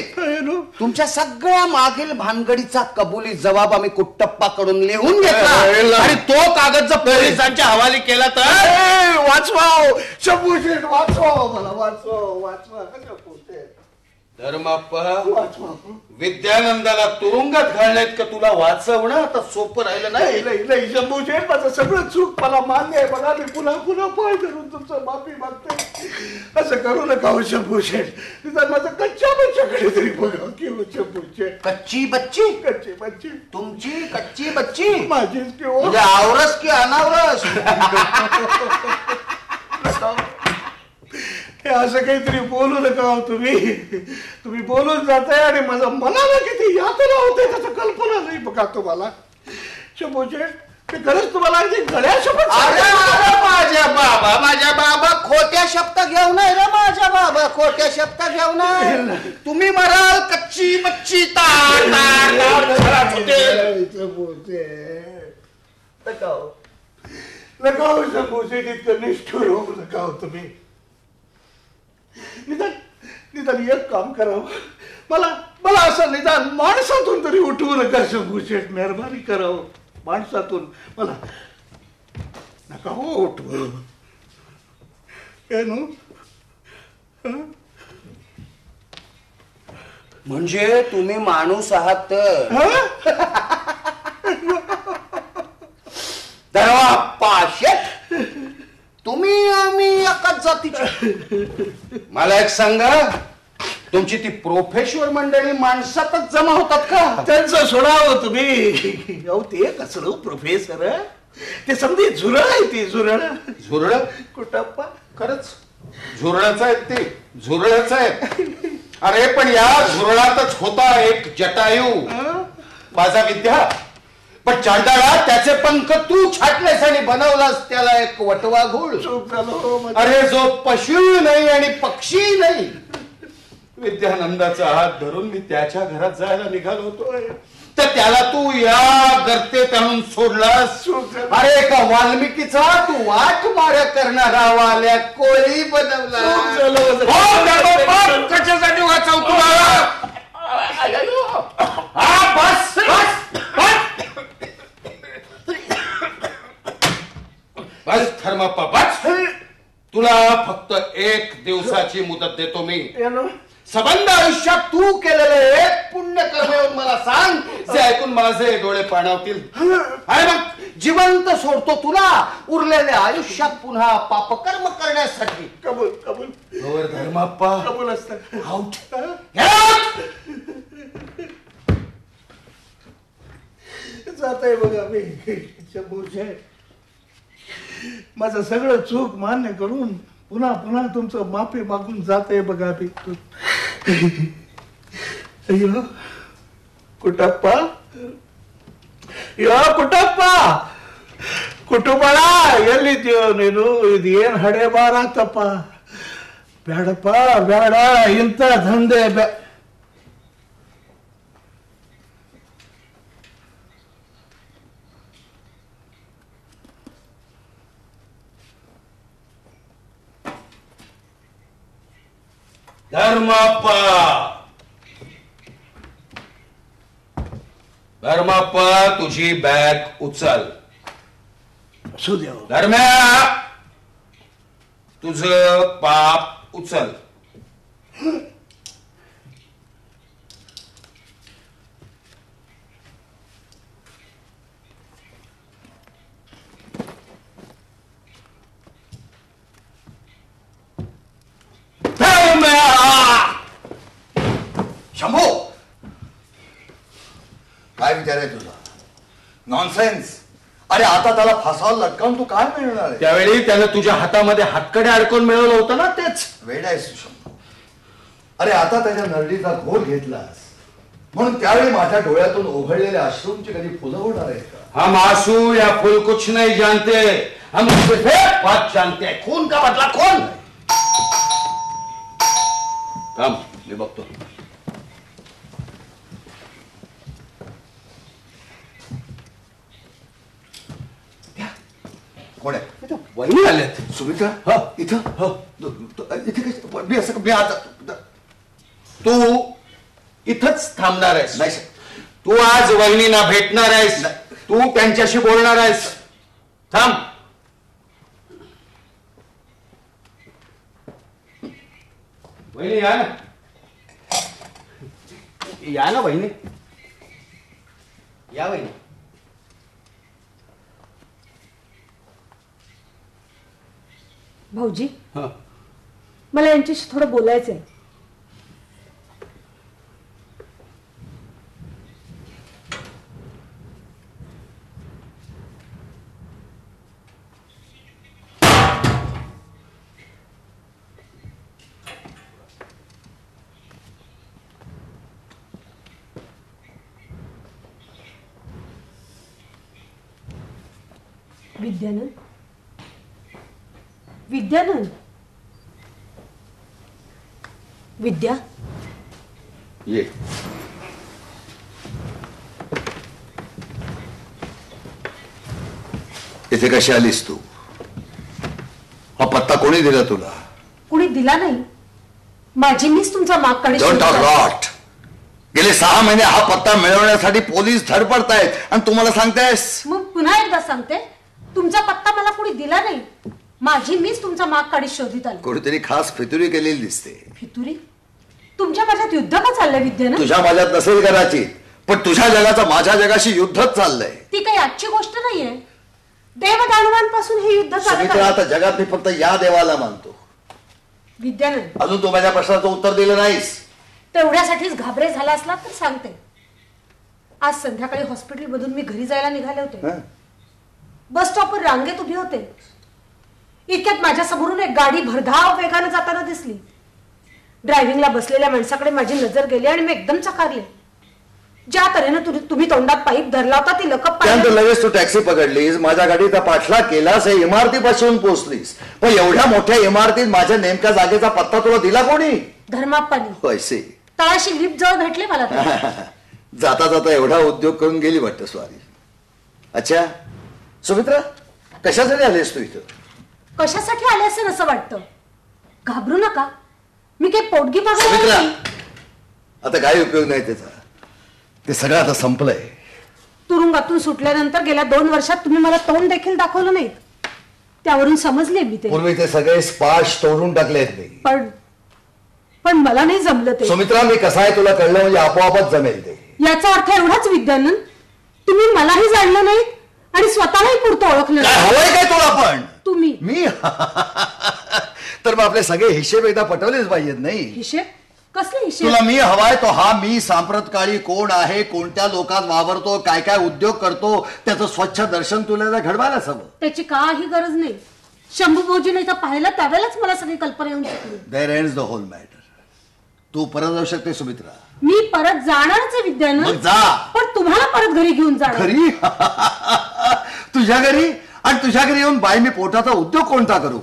तुमच्या सगळ्या मागील भानगडीचा कबुली जबाब आम्ही कुट्टप्पाकडून लिहून घेतला आणि तो कागद जर पोलिसांच्या हवाली केला तर वाचवाव शंभू शेठ, वाचवाव मला, वाचवाव वाचवा. धर्माप्पा, विद्यानंदाला तुरुंगात घालण्यात का तुला वाचवणं आता सोपं राहिलं नाही. शंभू शेठ, माझं सगळं चूक मला मान्य आहे. बघा मी पुन्हा पुन्हा पाय धरून तुमचं माफी मागतोय. असं करू नका हो शंभू शेठ. तिथं माझं कच्च्या बच्च्याकडे तरी बघा की हो शंभू शेठ. कच्ची बच्ची? कच्ची बच्ची तुमची कच्ची बच्ची? माझीच की हो. म्हणजे आवरस की अनावरस? हे असं काहीतरी बोलू नका हो तुम्ही. तुम्ही बोलून जाताय आणि माझं मनाला किती यातना होते त्याचं कल्पना नाही बघा तुम्हाला. शंभू शेठ, मी खरंच तुम्हाला अगदी गळ्या शपथ अरे अरे माझ्या बाबा खोट्या शब्द घेऊ नये रे माझ्या बाबा खोट्या शब्द घेऊ नये तुम्ही म्हणाल कच्ची मच्छी नका शंभूशेठ इतकं निष्ठुर होऊ नका तुम्ही. निदान एक काम करावं, मला असं निदान माणसातून तरी उठवू नका शंभूशेठ, मेहरबानी करावं. माणसातून मला नका हो उठव. म्हणजे तुम्ही माणूस आहात तर पाशेट तुम्ही आम्ही एकाच जातीचे. मला एक सांगा, तुमची ती प्रोफेशनल मंडळी माणसातच जमा होतात का? त्यांचं सोडावं तुम्ही. अहो ते कसलं प्रोफेसर, ते समधी झुरळ आहे. ती झुरळ कुटप्पा खरंच झुरळच आहेत ते, झुरळच आहेत. अरे पण या झुरळातच होता एक जटायू माझा विद्या. पण चांडाळा त्याचे पंख तू छाटलेस आणि बनवलास त्याला एक वटवा घोळ. अरे जो पशु नाही आणि पक्षी नाही. विद्यानंदाचा हात धरून मी त्याच्या घरात जायला निघालो होतो, तर त्याला तू या गर्तेत आणून सोडलास. अरे एका वाल्मिकीचा तू वाट मार्या करणारा वाल्या कोळी बनवला. कशासाठी वाचव तुला? बस बस धर्मप्पा बस. तुला फक्त 1 दिवसाची मुदत देतो मी. सबंध आयुष्यात तू केलेलं एक पुण्य कर्म येऊन मला सांग, जे ऐकून माझे डोळे पाणावतील. अरे मग जिवंत सोडतो तुला उरलेल्या आयुष्यात पुन्हा पापकर्म करण्यासाठी. कबूल कबूल धर्माप्पा कबूल असत. जात आहे बघा मी शंभूशेठ, माझं सगळं चूक मान्य करून पुन्हा पुन्हा तुमचं माफी मागून जात आहे बघा मी. अय्यो कुटप्पा, यो कुटप्पा, ಕುಟುಂಬಳ ಎಲ್ಲಿದ್ಯೋ ನೀನು? ಇದೇನ್ ಹಡೆ ಬಾರಾತಪ್ಪ. ಬೇಡಪ್ಪ ಬೇಡ, ಇಂಥ ದಂಧೆ धर्माप्पा. धर्माप्पा तुझी बॅग उचल. सुदेव धर्म्या तुझ पाप उचल. शंभू, काय विचार आहे तुझा? नॉनसेन्स. अरे आता त्याला फासावर लटकावून तू काय मिळणार आहे? त्यावेळी त्यानं तुझ्या हातामध्ये हातकडे अडकून मिळवलं होतं ना, तेच. वेड आहेस शंभू. अरे आता त्याच्या नरडीचा घोर घेतलास म्हणून त्यावेळी माझ्या डोळ्यातून ओघळलेले अश्रूंची कधी फुलं होणार आहेत का? हम आंसू या फूल कुछ नहीं जानते, हम सिर्फ बात जानते हैं. खून का बदला खून. काम मी बघतो. कोण आहे? वहिनी आल्यात. सुमित्रा इथं इथे मी असं मी आता तू इथंच थांबणार आहेस? नाही. तू आज वहिनींना भेटणार आहेस, तू त्यांच्याशी बोलणार आहेस. थांब. वहिनी या ना. या ना वहिनी. या वहिनी. भाऊजी, मला यांच्याशी थोडं बोलायचंय. विद्यानंद, विद्यानंद, विद्या, ये. इथे कशी आलीस तू? हा पत्ता कोणी दिला तुला? कुणी दिला नाही. माझी मीच तुमचा माग काढी डोंट टॉक लॉट. गेले 6 महिने हा पत्ता मिळवण्यासाठी पोलीस धडपडतायत आणि तुम्हाला सांगतायस? मग पुन्हा एकदा सांगते, तुमचा पत्ता मला कुणी दिला नाही. माझी मीच तुमचा माग काढी शोधित आली. कोणीतरी खास फितुरी केलेली दिसते. फितुरी? तुमच्या माझ्यात युद्ध का चाललंय विद्यानंद? तुझ्या माझ्यात नसेल कदाचित, पण तुझ्या जगाचं माझ्या जगाशी युद्धच चाललंय. ती काही आजची गोष्ट नाहीये. देवदानवांपासून हे युद्ध चालत आहे. आता जगात मी फक्त या देवाला मानतो. विद्यानंद, अजून तू माझ्या प्रश्नाचं उत्तर दिलं नाहीस. तेवढ्यासाठीच घाबरे झाला असला तर सांगते. आज संध्याकाळी हॉस्पिटल मधून मी घरी जायला निघाले होते. बस स्टॉपवर रांगेत उभे होते. इतक्यात माझ्या समोरून एक गाडी भरधाव वेगाने जाताना दिसली. ड्रायव्हिंगला बसलेल्या माणसाकडे माझी नजर गेली आणि मी एकदम चकारले. ज्या तऱ्हेनं तुम्ही तोंडात पाईप धरला होता ती लकप त्यानंतर लगेच तू टॅक्सी पकडलीस, माझ्या गाडीचा पाठलाग केलास, इमारतीपासून पोहोचलीस. पण एवढ्या मोठ्या इमारतीत माझ्या नेमक्या जागेचा पत्ता तुला दिला कोणी? धर्माप्पानी. पैसे तळाशी लिफ्ट जवळ भेटले मला ते. जाता जाता एवढा उद्योग करून गेली वाटतं स्वारी. अच्छा सुमित्रा, कशासाठी आलीस तू इथं? कशासाठी आले असेल असं वाटतं? घाबरू नका, मी काही पोटगी सुमित्रा, बघा. आता काही उपयोग नाही त्याचा. ते सगळं आता संपलंय. तुरुंगातून सुटल्यानंतर गेल्या 2 वर्षात तुम्ही मला तोंड देखील दाखवलं नाही. त्यावरून समजले मी ते. पूर्वी ते सगळे स्पाश तोडून टाकले आहेत मी. पण मला नाही जमलं ते. सुमित्रा, मी कसा आहे तुला कळलं म्हणजे आपोआपच जमेल ते. याचा अर्थ एवढाच विद्यानंद, तुम्ही मलाही जाणलं नाही आणि स्वतःलाही पुरतं ओळखलं काय नाही. हवंय काय तुला? पण तुम्ही मी तर मग आपले सगळे हिशेब एकदा पटवलेच पाहिजेत नाही? हिशेब? कसले हिशेब? तुला मी हवाय तो हा मी सांप्रत काळी कोण आहे, कोणत्या लोकात वावरतो, काय काय उद्योग करतो, त्याचं स्वच्छ दर्शन तुला घडवायलाच हवं. त्याची काही गरज नाही. शंभू भाऊजीने इथं पाहायला त्यावेळेलाच मला सगळी कल्पना येऊन शकली. There ends the whole matter. तू परत जाऊ शकते सुमित्रा. मी परत जाणारच आहे विद्यानंद. मग जा. पण तुम्हाला परत घरी घेऊन जाणार. घरी? तुझ्या घरी? आणि तुझ्या घरी येऊन बाई मी पोटाचा उद्योग कोणता करू?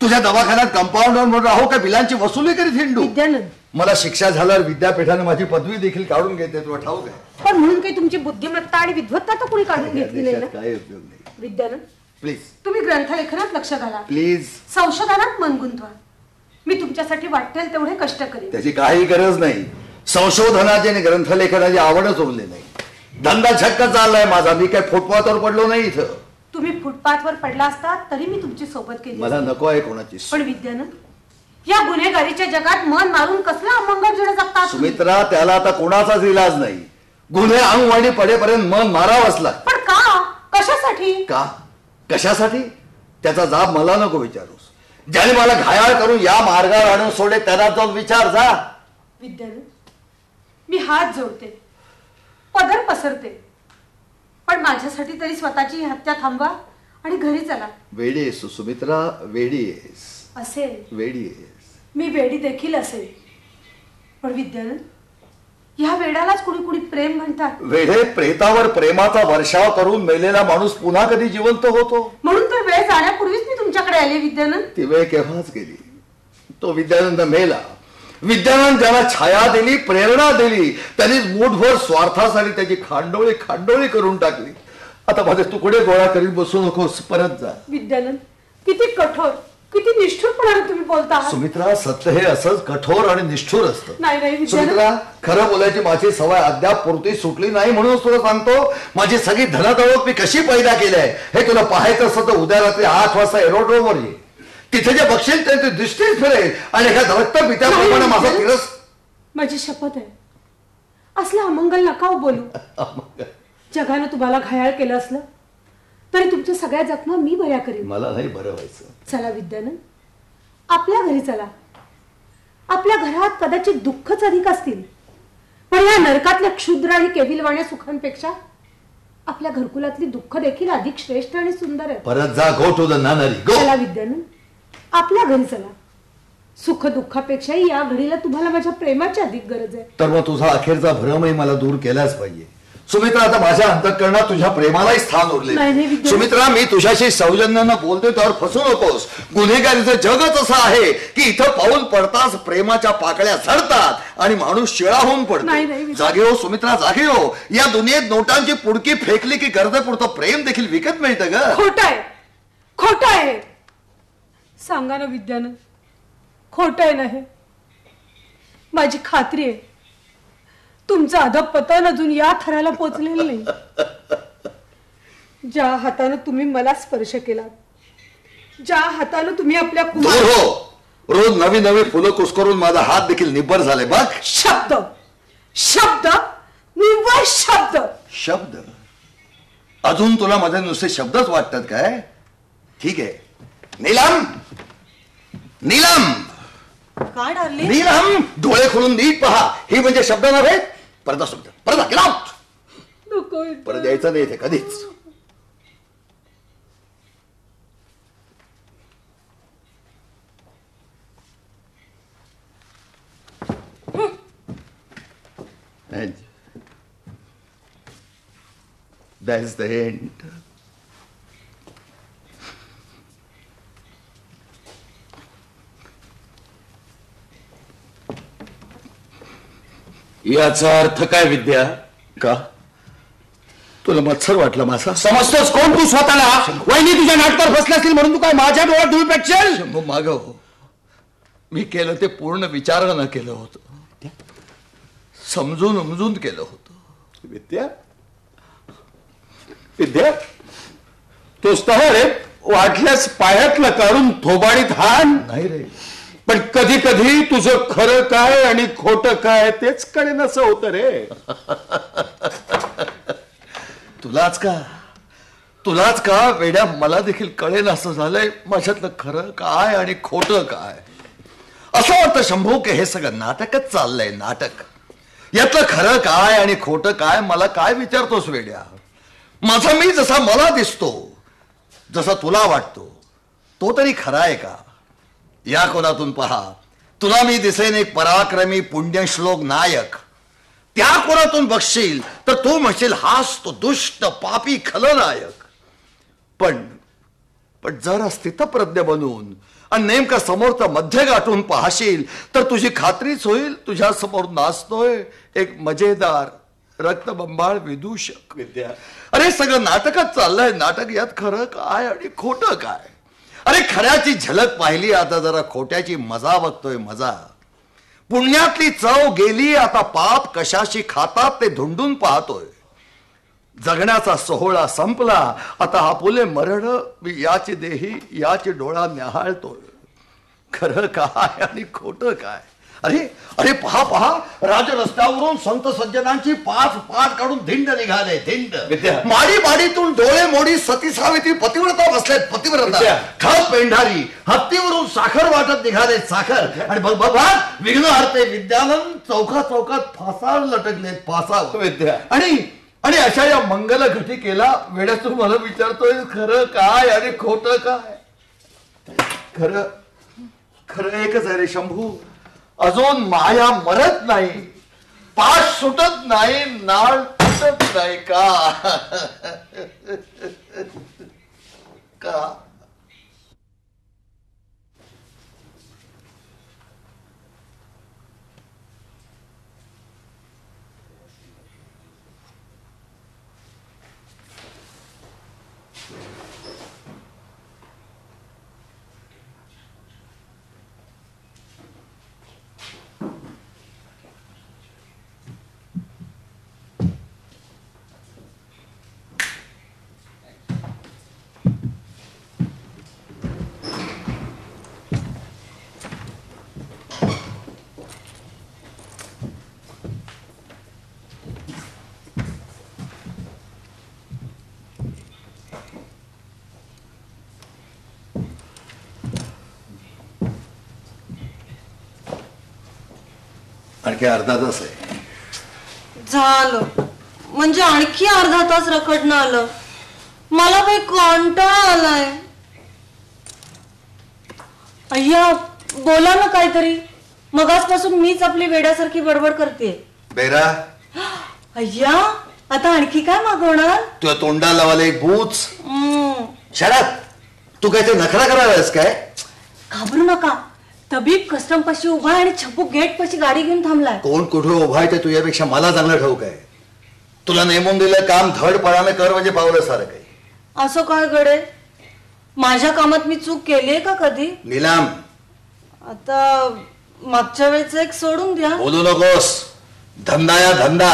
तुझ्या दवाखान्यात कंपाऊंडर म्हणून राहू का बिलांची वसुली करीत हिंडू? विद्यानंद, मला शिक्षा झाल्यावर विद्यापीठाने माझी पदवी देखील काढून घेते, तुला ठाऊक आहे? पण म्हणून काही तुमची बुद्धिमत्ता आणि विद्वत्ता तर कोणी काढून घेतली नाही ना. काही उपयोग नाही. विद्यानंद, प्लीज तुम्ही ग्रंथलेखनात लक्ष घाला. प्लीज. संशोधनात मन गुंतवा. मी तुमच्यासाठी वाटेल तेवढे कष्ट करेन. त्याची काही गरज नाही. संशोधनाची आणि ग्रंथलेखनाची आवडच उरली नाही. धंदा झक्क चाललाय माझा. मी काय फुटपाथवर पडलो नाही इथं. तुम्ही फुटपाथवर पडला असता तरी मी तुमची सोबत केली मला असती. नको आहे कोणाची. पण विद्यानंद, या गुन्हेगारीच्या जगात मन मारून कसला अमंगल जड जगतात तुम्ही? सुमित्रा, त्याला आता कोणाचाच इलाज नाही. गुन्हे अंगवाणी पडेपर्यंत मन मारावंच लागतं. पण का? कशासाठी? का? कशासाठी? त्याचा जाब मला नको विचारूस. ज्याने मला घायाळ करून या मार्गावर आणून सोडे त्याला जाऊन विचार जा. विद्यानंद, मी हात जोडते, पदर पसरते, पण माझ्यासाठी तरी स्वतःची हत्या थांबवा आणि घरी चला. वेडी आहेस तू सुमित्रा, वेडी आहेस. असेल, वेडी आहेस. मी वेडी देखील असेल. पण विद्यानंद, ह्या वेडालाच कुणी कुणी प्रेम म्हणतात. वेडे प्रेतावर प्रेमाचा वर्षाव करून मेलेला माणूस पुन्हा कधी जिवंत होतो? म्हणून तर वेळ जाण्यापूर्वीच मी तुमच्याकडे आले विद्यानंद. ती वेळ केव्हाच गेली. तो विद्यानंद मेला. विद्यानंद ज्याला छाया दिली, प्रेरणा दिली, त्यांनी मूठभर स्वार्थासाठी त्याची खांडोळी खांडोळी करून टाकली. आता माझे तुकडे गोळा करीत बसू नकोस, परत जा. विद्यानंद, किती कठोर, किती निष्ठुरपणाने तुम्ही बोलता आहात. सुमित्रा, सत्य हे असंच कठोर आणि निष्ठुर असतं. नाही नाही विद्यानंद, सुमित्रा, खरं बोलायची माझी सवय अद्याप पुरती सुटली नाही. म्हणून तुला सांगतो, माझी सगळी धनदौलत मी कशी पैदा केली आहे हे तुला पाहायचं असतं तर उद्या रात्री 8 वाजता एरोड्रोमवर ये. तिथे जे बघशील ते दृष्टीच फिरेल आणि एका रक्त पित्याप्रमाणे माझा तिरस. माझी शपथ आहे, असलं अमंगल नका हो बोलू. जगानं तुम्हाला घायाळ केलं असलं तरी तुमच्या सगळ्या जखमा मी बऱ्या करीन. मला नाही बरं व्हायचं. चला विद्यानंद, आपल्या घरी चला. आपल्या घरात कदाचित दुःखच अधिक असतील, पण या नरकातल्या क्षुद्र आणि केविलवाण्या सुखांपेक्षा आपल्या घरकुलातली दुःख देखील अधिक श्रेष्ठ आणि सुंदर आहे. परत जा. Go to the nunnery. Go. चला विद्यानंद, आपल्या घरी चला. सुख दुःखापेक्षाही या घडीला तुम्हाला माझ्या प्रेमाची अधिक गरज आहे. तर मग तुझा अखेरचा भ्रमही मला दूर केलाच पाहिजे. सुमित्रा, आता माझ्या अंतःकरणात तुझ्या प्रेमालाही स्थान उरले. नाही, नाही, विद्या. सुमित्रा, मी तुझ्याशी सौजन्यानं बोलतोय त्यावर फसू नकोस. गुन्हेगारीचं जगच असं आहे की इथं पाऊल पडताच प्रेमाच्या पाकळ्या झडतात आणि माणूस शिळा होऊन नाही, पडतो. विद्या. जागे हो सुमित्रा, जागे हो. या दुनियेत नोटांची पुडकी फेकली की गरजेपुरतं प्रेम देखील विकत मिळतं ग. खोट आहे, खोट आहे. सांगा ना विद्यानं, खोट आहे ना हे? माझी खात्री आहे तुमचं अधपतन अजून या थराला पोचलेलं नाही. ज्या हातानं तुम्ही मला स्पर्श केला, ज्या हातानं तुम्ही आपल्या दूर हो. रोज नवी नवी फुलं कुस्करून माझा हात देखील निब्बर झाले बघ. शब्द शब्द निव्वळ शब्द शब्द. अजून तुला माझे नुसते शब्दच वाटतात काय? ठीक आहे. नीलम, नीलम, काय डार्लिंग? नीलम, डोळे खोलून नीट पहा. ही म्हणजे शब्द नव्हे. परदा शब्द, परदा गेला. नको. परत यायचं नाही इथे कधीच. That's the end. याचा अर्थ काय विद्या? का तुला मत्सर वाटला माझा? समजतोस कोण तू स्वतःला? वहिनी तुझ्या नाटकावर फसले असतील म्हणून तू काय माझ्या डोळ्यात धूळ पेटशील? शंभू मागव, मी केलं ते पूर्ण विचारानं केलं होतं, समजून उमजून केलं होतं. विद्या, विद्या, तोच तर रे वाटल्यास पायातलं काढून थोबाडीत हाण. नाही रे, पण कधी कधी तुझं खरं काय आणि खोटं काय तेच कळेनासं होतं रे. तुलाच का वेड्या? मला देखील कळेन असं झालंय माझ्यातलं खरं काय आणि खोटं काय. असं वाटतं शंभू की हे सगळं नाटकच चाललंय, नाटक. यातलं खरं काय आणि खोटं काय मला काय विचारतोस वेड्या? माझा मी जसा मला दिसतो, जसा तुला वाटतो, तो तरी खरा आहे का? या कोणातून पहा, तुला मी दिसेन एक पराक्रमी पुण्यश्लोक नायक. त्या कोणातून बघशील तर तू म्हणशील हाच तो दुष्ट पापी खलनायक. पण जर स्थितप्रज्ञ बनून आणि नेमका समोरचा मध्य गाठून पाहशील तर तुझी खात्रीच होईल तुझ्या समोर नाचतोय एक मजेदार रक्तबंबाळ विदूषक. विद्या, अरे सगळं नाटकच चाललंय, नाटक. यात खरं काय आणि खोटं काय? अरे खऱ्याची झलक पाहिली, आता जरा खोट्याची मजा बघतोय, मजा. पुण्यातली चव गेली, आता पाप कशाशी खातात ते धुंडून पाहतोय. जगण्याचा सोहळा संपला, आता आपुले मरण मी याची देही याची डोळा न्याहाळतोय. खरं काय आणि खोटं काय? अरे अरे पहा पहा, राज रस्त्यावरून संत सज्जनांची पाच पाठ काढून धिंड निघाले, धिंड. माडी माडीतून डोळे मोडी सती सावित्री पतिव्रता बसलेत, पतिव्रता. खप पेंढारी हत्तीवरून साखर वाटत निघाले, साखर. आणि बघ बघ विघ्न हरते विद्यानंद चौका चौकात फासावर लटकलेत, फासावर. विद्या, आणि अशा या मंगल घटिकेला वेड्या तू मला विचारतोय खरं काय आणि खोटं काय? खरं खरं एकच आहे रे शंभू. अजून माया मरत नाही, पाठ सुटत नाही, नाळ तुटत नाही. का आणखी अर्धा तास आहे. झालं म्हणजे आणखी अर्धा तास रखडणं आलं. मला काही कंटाळा आलाय. अय्या बोला ना काहीतरी. मगाचपासून मीच आपली वेड्यासारखी बडबड करते. बेरा, अय्या आता आणखी काय मागवणार? तुझ्या तोंडाला लावायला एक बूच. हम्म. शराब, तू काय ते नखरा करायलास काय? घाबरू नका, तबीब कस्टम पाशी उभा आहे आणि छप्पू गेट पाशी गाडी घेऊन थांबलाय. कोण कुठे उभा आहे ते तुझ्यापेक्षा मला चांगलं ठाऊक आहे. तुला नेमून दिलं काम धडपणाने कर म्हणजे पावलं सारं काही. असं काय गडे, माझ्या कामात मी चूक केलीये का कधी? नीलम, आता मागच्या वेळेचं एक सोडून द्या. बोलू नकोस. धंदा या धंदा,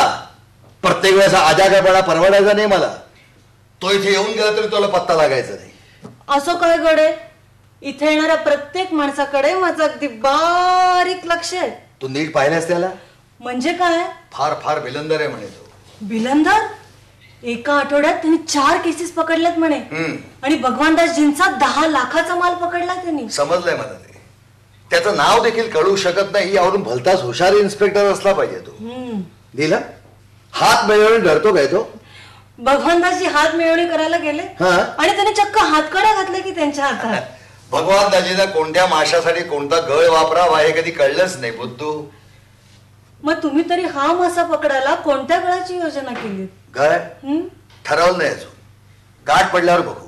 प्रत्येक वेळेस आजारपणा परवडायचा नाही मला. तो इथे येऊन गेला तरी तुला पत्ता लागायचा नाही. असं काय गडे, इथे येणाऱ्या प्रत्येक माणसाकडे माझं अगदी बारीक लक्ष आहे. तू नीट पाहिल्यास त्याला? म्हणजे काय? फार फार भिलंदर आहे म्हणे तो. बिलंदर? एका आठवड्यात त्यांनी 4 केसेस पकडल्यात म्हणे. आणि भगवानदासजींचा 10 लाखाचा माल पकडला त्यांनी. समजलंय मला ते. त्याचं नाव देखील कळू शकत नाही यावरून भलताच हुशार इन्स्पेक्टर असला पाहिजे तो. दिला हात मिळवणे डरतो काय तो? भगवानदासजी हात मिळवणी करायला गेले आणि त्याने चक्क हातकड्या घातल्या की त्यांच्या हातात. भगवान दाजीला कोणत्या माशासाठी कोणता गळ वापरावा हे कधी कळलंच नाही बुद्धू. मग तुम्ही तरी हा मासा पकडायला कोणत्या गळाची योजना केली? गळ ठरवलं नाही अजून, गाठ पडल्यावर बघू.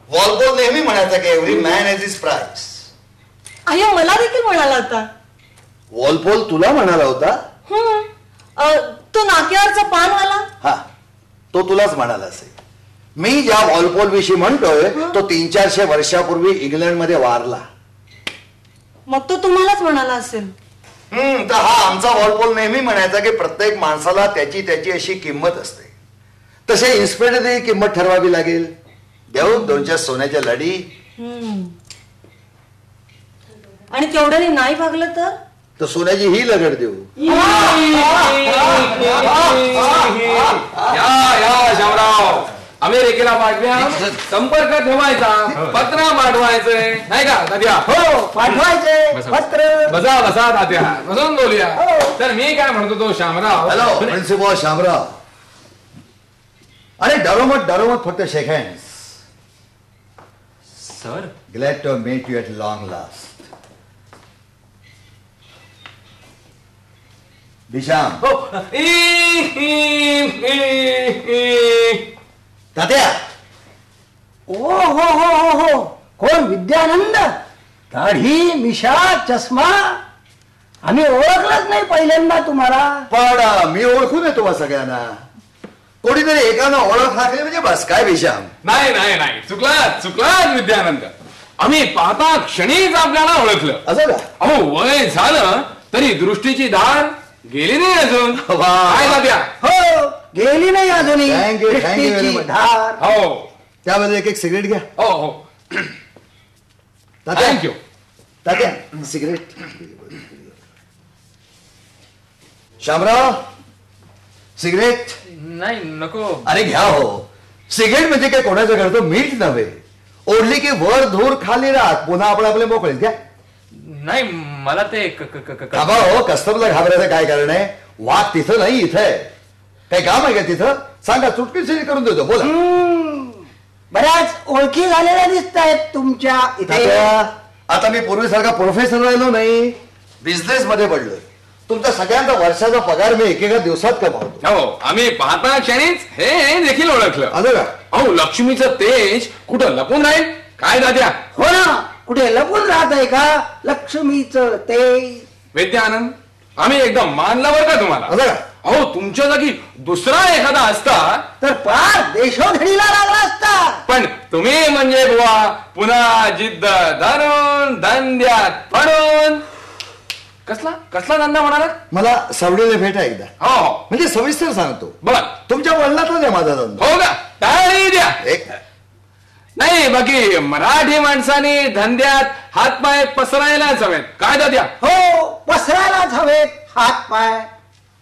वॉल्पो नेहमी म्हणायचा की every man has his price. अय्या, मला देखील म्हणाला होता. वॉल्पोल तुला म्हणाला होता? तो नाक्यावरचा पानवाला. हा, तो तुलाच म्हणाला असेल. मी ज्या वॉल्पोल विषयी म्हणतोय तो 300-400 वर्षापूर्वी इंग्लंड मध्ये वारला. मग तो तुम्हालाच म्हणाला असेल. तर हा आमचा वॉल्पोल नेहमी म्हणायचा की प्रत्येक माणसाला त्याची त्याची अशी किंमत असते. तसे इन्स्पेक्टर किंमत ठरवावी लागेल. देऊ 2-4 सोन्याच्या लडी. आणि तेवढ्याने नाही भागलं तर सोन्याची ही लगड देऊ. या शामराव, अमेरिकेला पाठव्या, संपर्क ठेवायचा, पत्र पाठवायचंय नाही का दाद्या? हो, पाठवायचंय पत्र. बसा बसा दाद्या, बसून बोलूया. तर मी काय म्हणतो तो शामराव. Hello principal Shamrao. अरे डरोमत फक्त shake hands. Sir, glad to meet you at long last. विशाम. तात्या. ओ हो, कोण? विद्यानंद? दाढी, मिशा, चष्मा, आम्ही ओळखलंच नाही पहिल्यांदा तुम्हाला. पण मी ओळखून येतो बा सगळ्यांना. कोणीतरी एकानं ओळख हाकली म्हणजे बस. काय विशाम? नाही, चुकलात विद्यानंद. आम्ही पाहता क्षणीच आपल्याला ओळखलं. असं का? अहो, वय झालं तरी दृष्टीची धार गेली नाही अजून. काय दाद्या? हो, गेली नाही अजूनही. Thank you very much. हो, त्यामध्ये एक सिगरेट घ्या. हो, तात्या, थँक्यू. तात्या सिगरेट. शामराव सिगरेट. नाही नको. अरे घ्या हो. सिगरेट म्हणजे काय कोणाचं घरचं मीठ नव्हे. ओढली की वर धूर खाली राहत पुन्हा आपण आपले मोकळे. घ्या. नाही, मला ते बाबा हो, कस्टमरला घाबरायचं काय कारण आहे? वाघ तिथं नाही इथं आहे. काही काम आहे का तिथं? सांगा, चुटकीसरी करून देतो. बोला. बऱ्याच ओळखी झालेल्या दिसत आहेत तुमच्या इथे. आता मी पूर्वीसारखा प्रोफेसर राहिलो नाही, बिझनेस मध्ये पडलोय. तुमचा सगळ्यांचा वर्षाचा पगार मी एकेका दिवसात कमावतो. हो, आम्ही पाहता क्षणीच हे देखील ओळखलं. असं का? अहो, लक्ष्मीचं तेज कुठं लपून राहील काय दाद्या? हो ना, कुठे लपून राहत आहे का लक्ष्मीचं तेज? विद्यानंद, आम्ही एकदम मानलं बरं का तुम्हाला. असं का? अहो, तुमच्या जागी दुसरा एखादा असता तर पार देशोधडीला लागला असता. पण तुम्ही म्हणजे बुवा पुन्हा जिद्द धरून धंद्यात पडून. कसला धंदा म्हणाला? मला सावडीला भेटा एकदा. हो, म्हणजे सविस्तर सांगतो. बर. तुमच्या वडिलातच आहे माझा धंदा. हो का? टाळी द्या. एक नाही, बाकी मराठी माणसाने धंद्यात हातपाय पसरायलाच हवेत. काय दाद्या? हो, पसरायलाच हवेत हात पाय.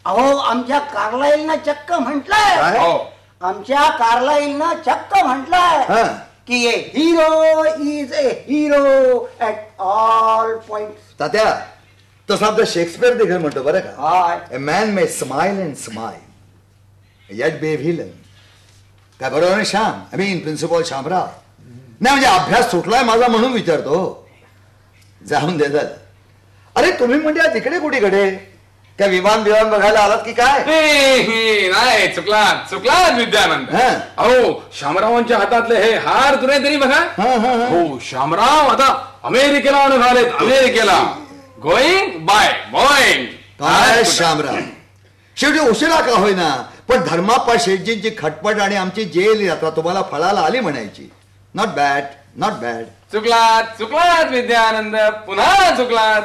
अहो, आमच्या कार्लाईलनं चक्क म्हटलंय. काय? हो, आमच्या कार्लाईलनं चक्क म्हटलंय हा. की a hero is a hero at all point. Tatya, तसा आपला शेक्सपियर देखील म्हणतो बरं का? हाय. A man may smile and smile yet be villain. काय बरोबर आहे Shyam? I mean principal Shamrao. नाही म्हणजे अभ्यास सुटलाय माझा म्हणून विचारतो. जाऊन दे झालं. अरे तुम्ही म्हणजे आज इकडे कुठेकडे? काय विमान बघायला आलात की काय? नाही, चुकलात विद्यानंद. हा. अहो, शामरावांच्या हातातले हे हार तुने तरी बघा. हो, शामराव आता अमेरिकेला निघालेत, अमेरिकेला. Going by Boeing. काय शामराव, शेवटी उशिरा का होईना पण धर्माप्पा शेटजींची खटपट आणि आमची जेल यात्रा तुम्हाला फळाला आली म्हणायची. Not bad, not bad. चुकलात विद्यानंद, पुन्हा चुकलात.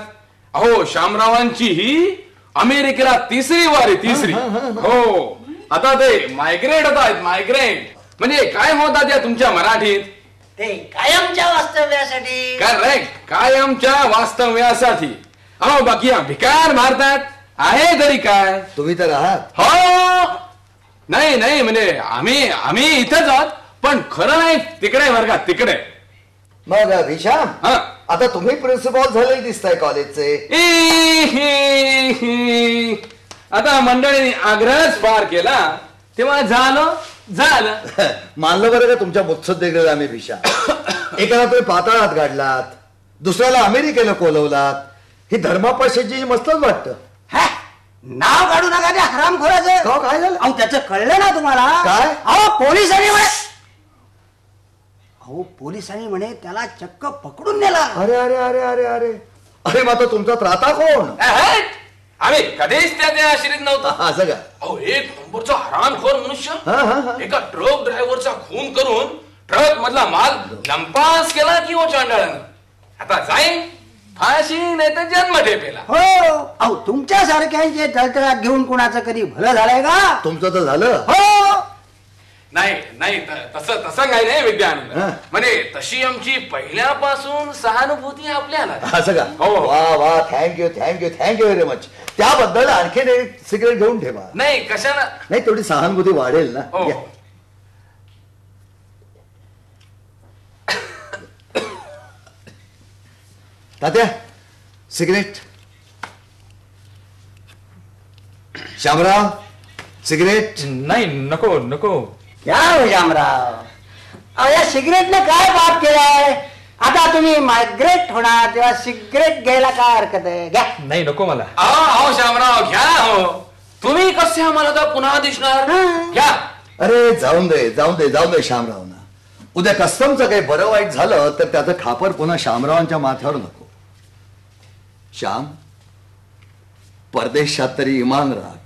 अहो, शामरावांची ही अमेरिकेला तिसरी वारी, तिसरी. हो, आता ते मायग्रेट होत आहेत, मायग्रेट. म्हणजे काय होतात या तुमच्या मराठीत? ते कायमच्या वास्तव्यासाठी. करेक्ट, कायमच्या वास्तव्यासाठी. अहो, बाकी भिकार मारतात आहे तरी काय? तुम्ही तर आहात. हो, नाही म्हणजे आम्ही इथेच आहोत, पण खरं नाही, तिकडे वर्गात, तिकडे. मग विशाम, आता तुम्ही प्रिन्सिपॉल झालेले दिसताय कॉलेजचे. आता मंडळीने आग्रहच फार केला तेव्हा झालं. मानलं बरं का तुमच्या मुत्सद्देकडे आम्ही विशाम. एकाला तुम्ही पाताळात गाडलात, दुसऱ्याला अमेरिकेला कोलवलात. ही धर्माप्पा शेटजी मस्तच वाटतं. नाव काढू नका त्या हरामखोराचं. काय झालं? अहो, त्याचं कळलं ना तुम्हाला? काय? पोलिसांनी म्हणे त्याला चक्क पकडून नेला. अरे अरे अरे अरे अरे अरे मग आता तुमचा त्राता कोण? आम्ही कधीच त्या आश्रित नव्हतो. असं का? अहो, एक नंबरचा हरामखोर मनुष्य एका ट्रक ड्रायव्हरचा खून करून ट्रक मधला माल लंपास केला की हो चांडाळानं. आता जाईन फाशी नाही तर जन्म ठेपेला. हो, अहो तुमच्यासारख्यांचे तळतळात घेऊन कोणाचं कधी भलं झालंय का? तुमचं तर झालं. हो, नाही तसं काही नाही विद्यानंद. म्हणजे तशी आमची पहिल्यापासून सहानुभूती आपल्याला. असं का? हो. वा थँक्यू व्हेरी मच. त्याबद्दल आणखीन एक सिगरेट घेऊन ठेवा. नाही, कशाला? नाही, तेवढी सहानुभूती वाढेल ना. हो. या. तात्या, सिगरेट. शामराव, सिगरेट. नाही, नको. या हो शामराव, अहो या सिगरेटने काय पाप केलाय? आता तुम्ही मायग्रेट होणार तेव्हा सिगरेट घ्यायला काय हरकत आहे? घ्या. नाही, नको मला. अहो शामराव, घ्या. हो, तुम्ही कसे आम्हाला तर पुन्हा दिसणार? घ्या. अरे जाऊन दे शामराव ना. उद्या कस्टमचं काही बरं वाईट झालं तर त्याचं खापर पुन्हा शामरावांच्या माथ्यावर नको. श्याम, परदेशात तरी इमान राख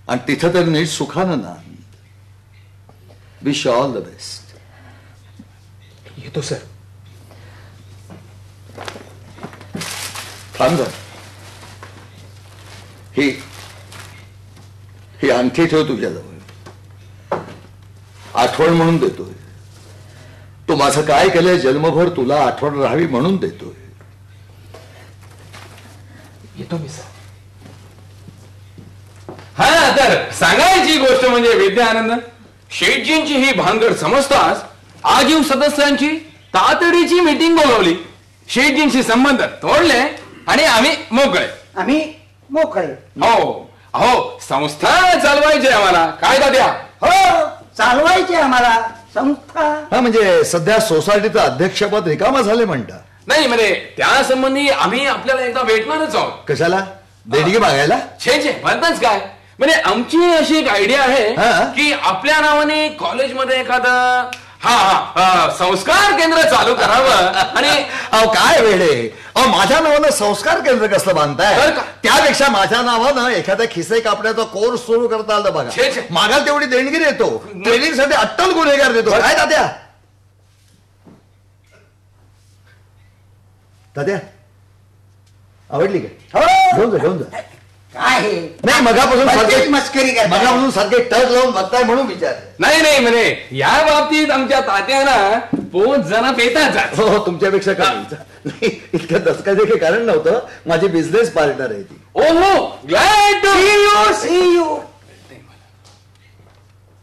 आणि तिथं तरी नीट सुखानं ना. Wish all the best. येतो सर. थांब जरा. ही अंगठी ठेव तुझ्याजवळ, आठवण म्हणून देतोय. तू माझं काय केलंय जन्मभर तुला आठवण राहावी म्हणून देतोय. येतो मी सर. हा, तर सांगायची गोष्ट म्हणजे विद्यानंद, शेठजींची ही भानगड समजताच आजीव सदस्यांची तातडीची मीटिंग बोलवली. शेठजींशी संबंध तोडले आणि आम्ही मोकळे. हो, संस्था चालवायची आम्हाला. काय दाद्या? हो, चालवायची आम्हाला संस्था. हा, म्हणजे सध्या सोसायटीचं अध्यक्षपद रिकामा झाले म्हणता? नाही, म्हणजे त्या संबंधी आम्ही आपल्याला एकदा भेटणारच आहोत. कशाला? देणगी मागायला? छे म्हणताच काय, म्हणजे आमची अशी एक आयडिया आहे की आपल्या नावाने कॉलेजमध्ये एखादं संस्कार केंद्र चालू करावं. आणि अहो काय वेळे, अहो माझ्या नावानं संस्कार केंद्र कसलं बांधताय? त्यापेक्षा माझ्या नावानं एखाद्या खिसे कापण्याचा कोर्स सुरू करता आलं बघा. मागाल तेवढी देणगी देतो. ट्रेनिंग साठी अट्टल गुन्हेगार देतो. काय तात्या? आवडली काय? घेऊन जा. काय नाही, मगापासून मस्करी करताय. मगापासून सारखे टच लावून बघताय म्हणून विचार. नाही म्हणजे या बाबतीत आमच्या तात्याला पोच जण पेताच. हो, तुमच्यापेक्षा कमी. नाही, इतकं दसका देखील कारण नव्हतं. माझी बिझनेस पार्टनर आहे ती. ओहो, ग्लॅड टू सी यू.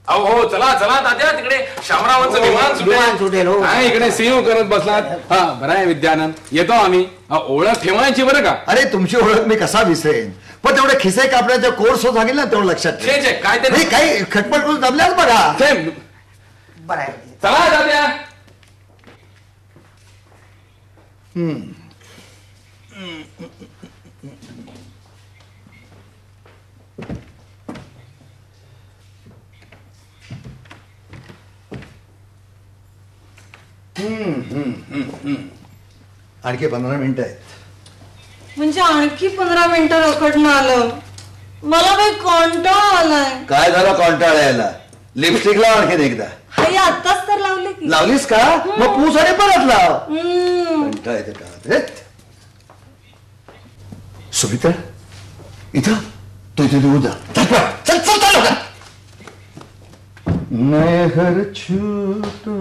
हो, चला तात्या, तिकडे शामरावांचं विमान सुटेल. काय इकडे सीयू करत बसलात? हा, बरं आहे विद्यानंद, येतो आम्ही. ओळख ठेवायची बरं का? अरे तुमची ओळख मी कसा विसरेन, पण तेवढे खिसे कापण्याचा कोर्स सांगितलं ना तेवढं लक्षात ठेव. काय ते काही खटपट करून दमल्याच बघा. बरं आहे. चला तात्या. आणखी 15 मिनिटं आहेत. म्हणजे आणखी 15 मिनिटं रखडणं आलं. मला काही कंटाळा आलाय. काय झालं कंटाळा यायला? लिपस्टिक लाव आणखीन एकदा. हाय, आत्ताच तर लावले की. लावलीस का? मग पूस आणि परत लाव. कंटाळा येते का? सुमित्रा इथं तू इथे दूर जा. चल चल चल. मैं हर छूतो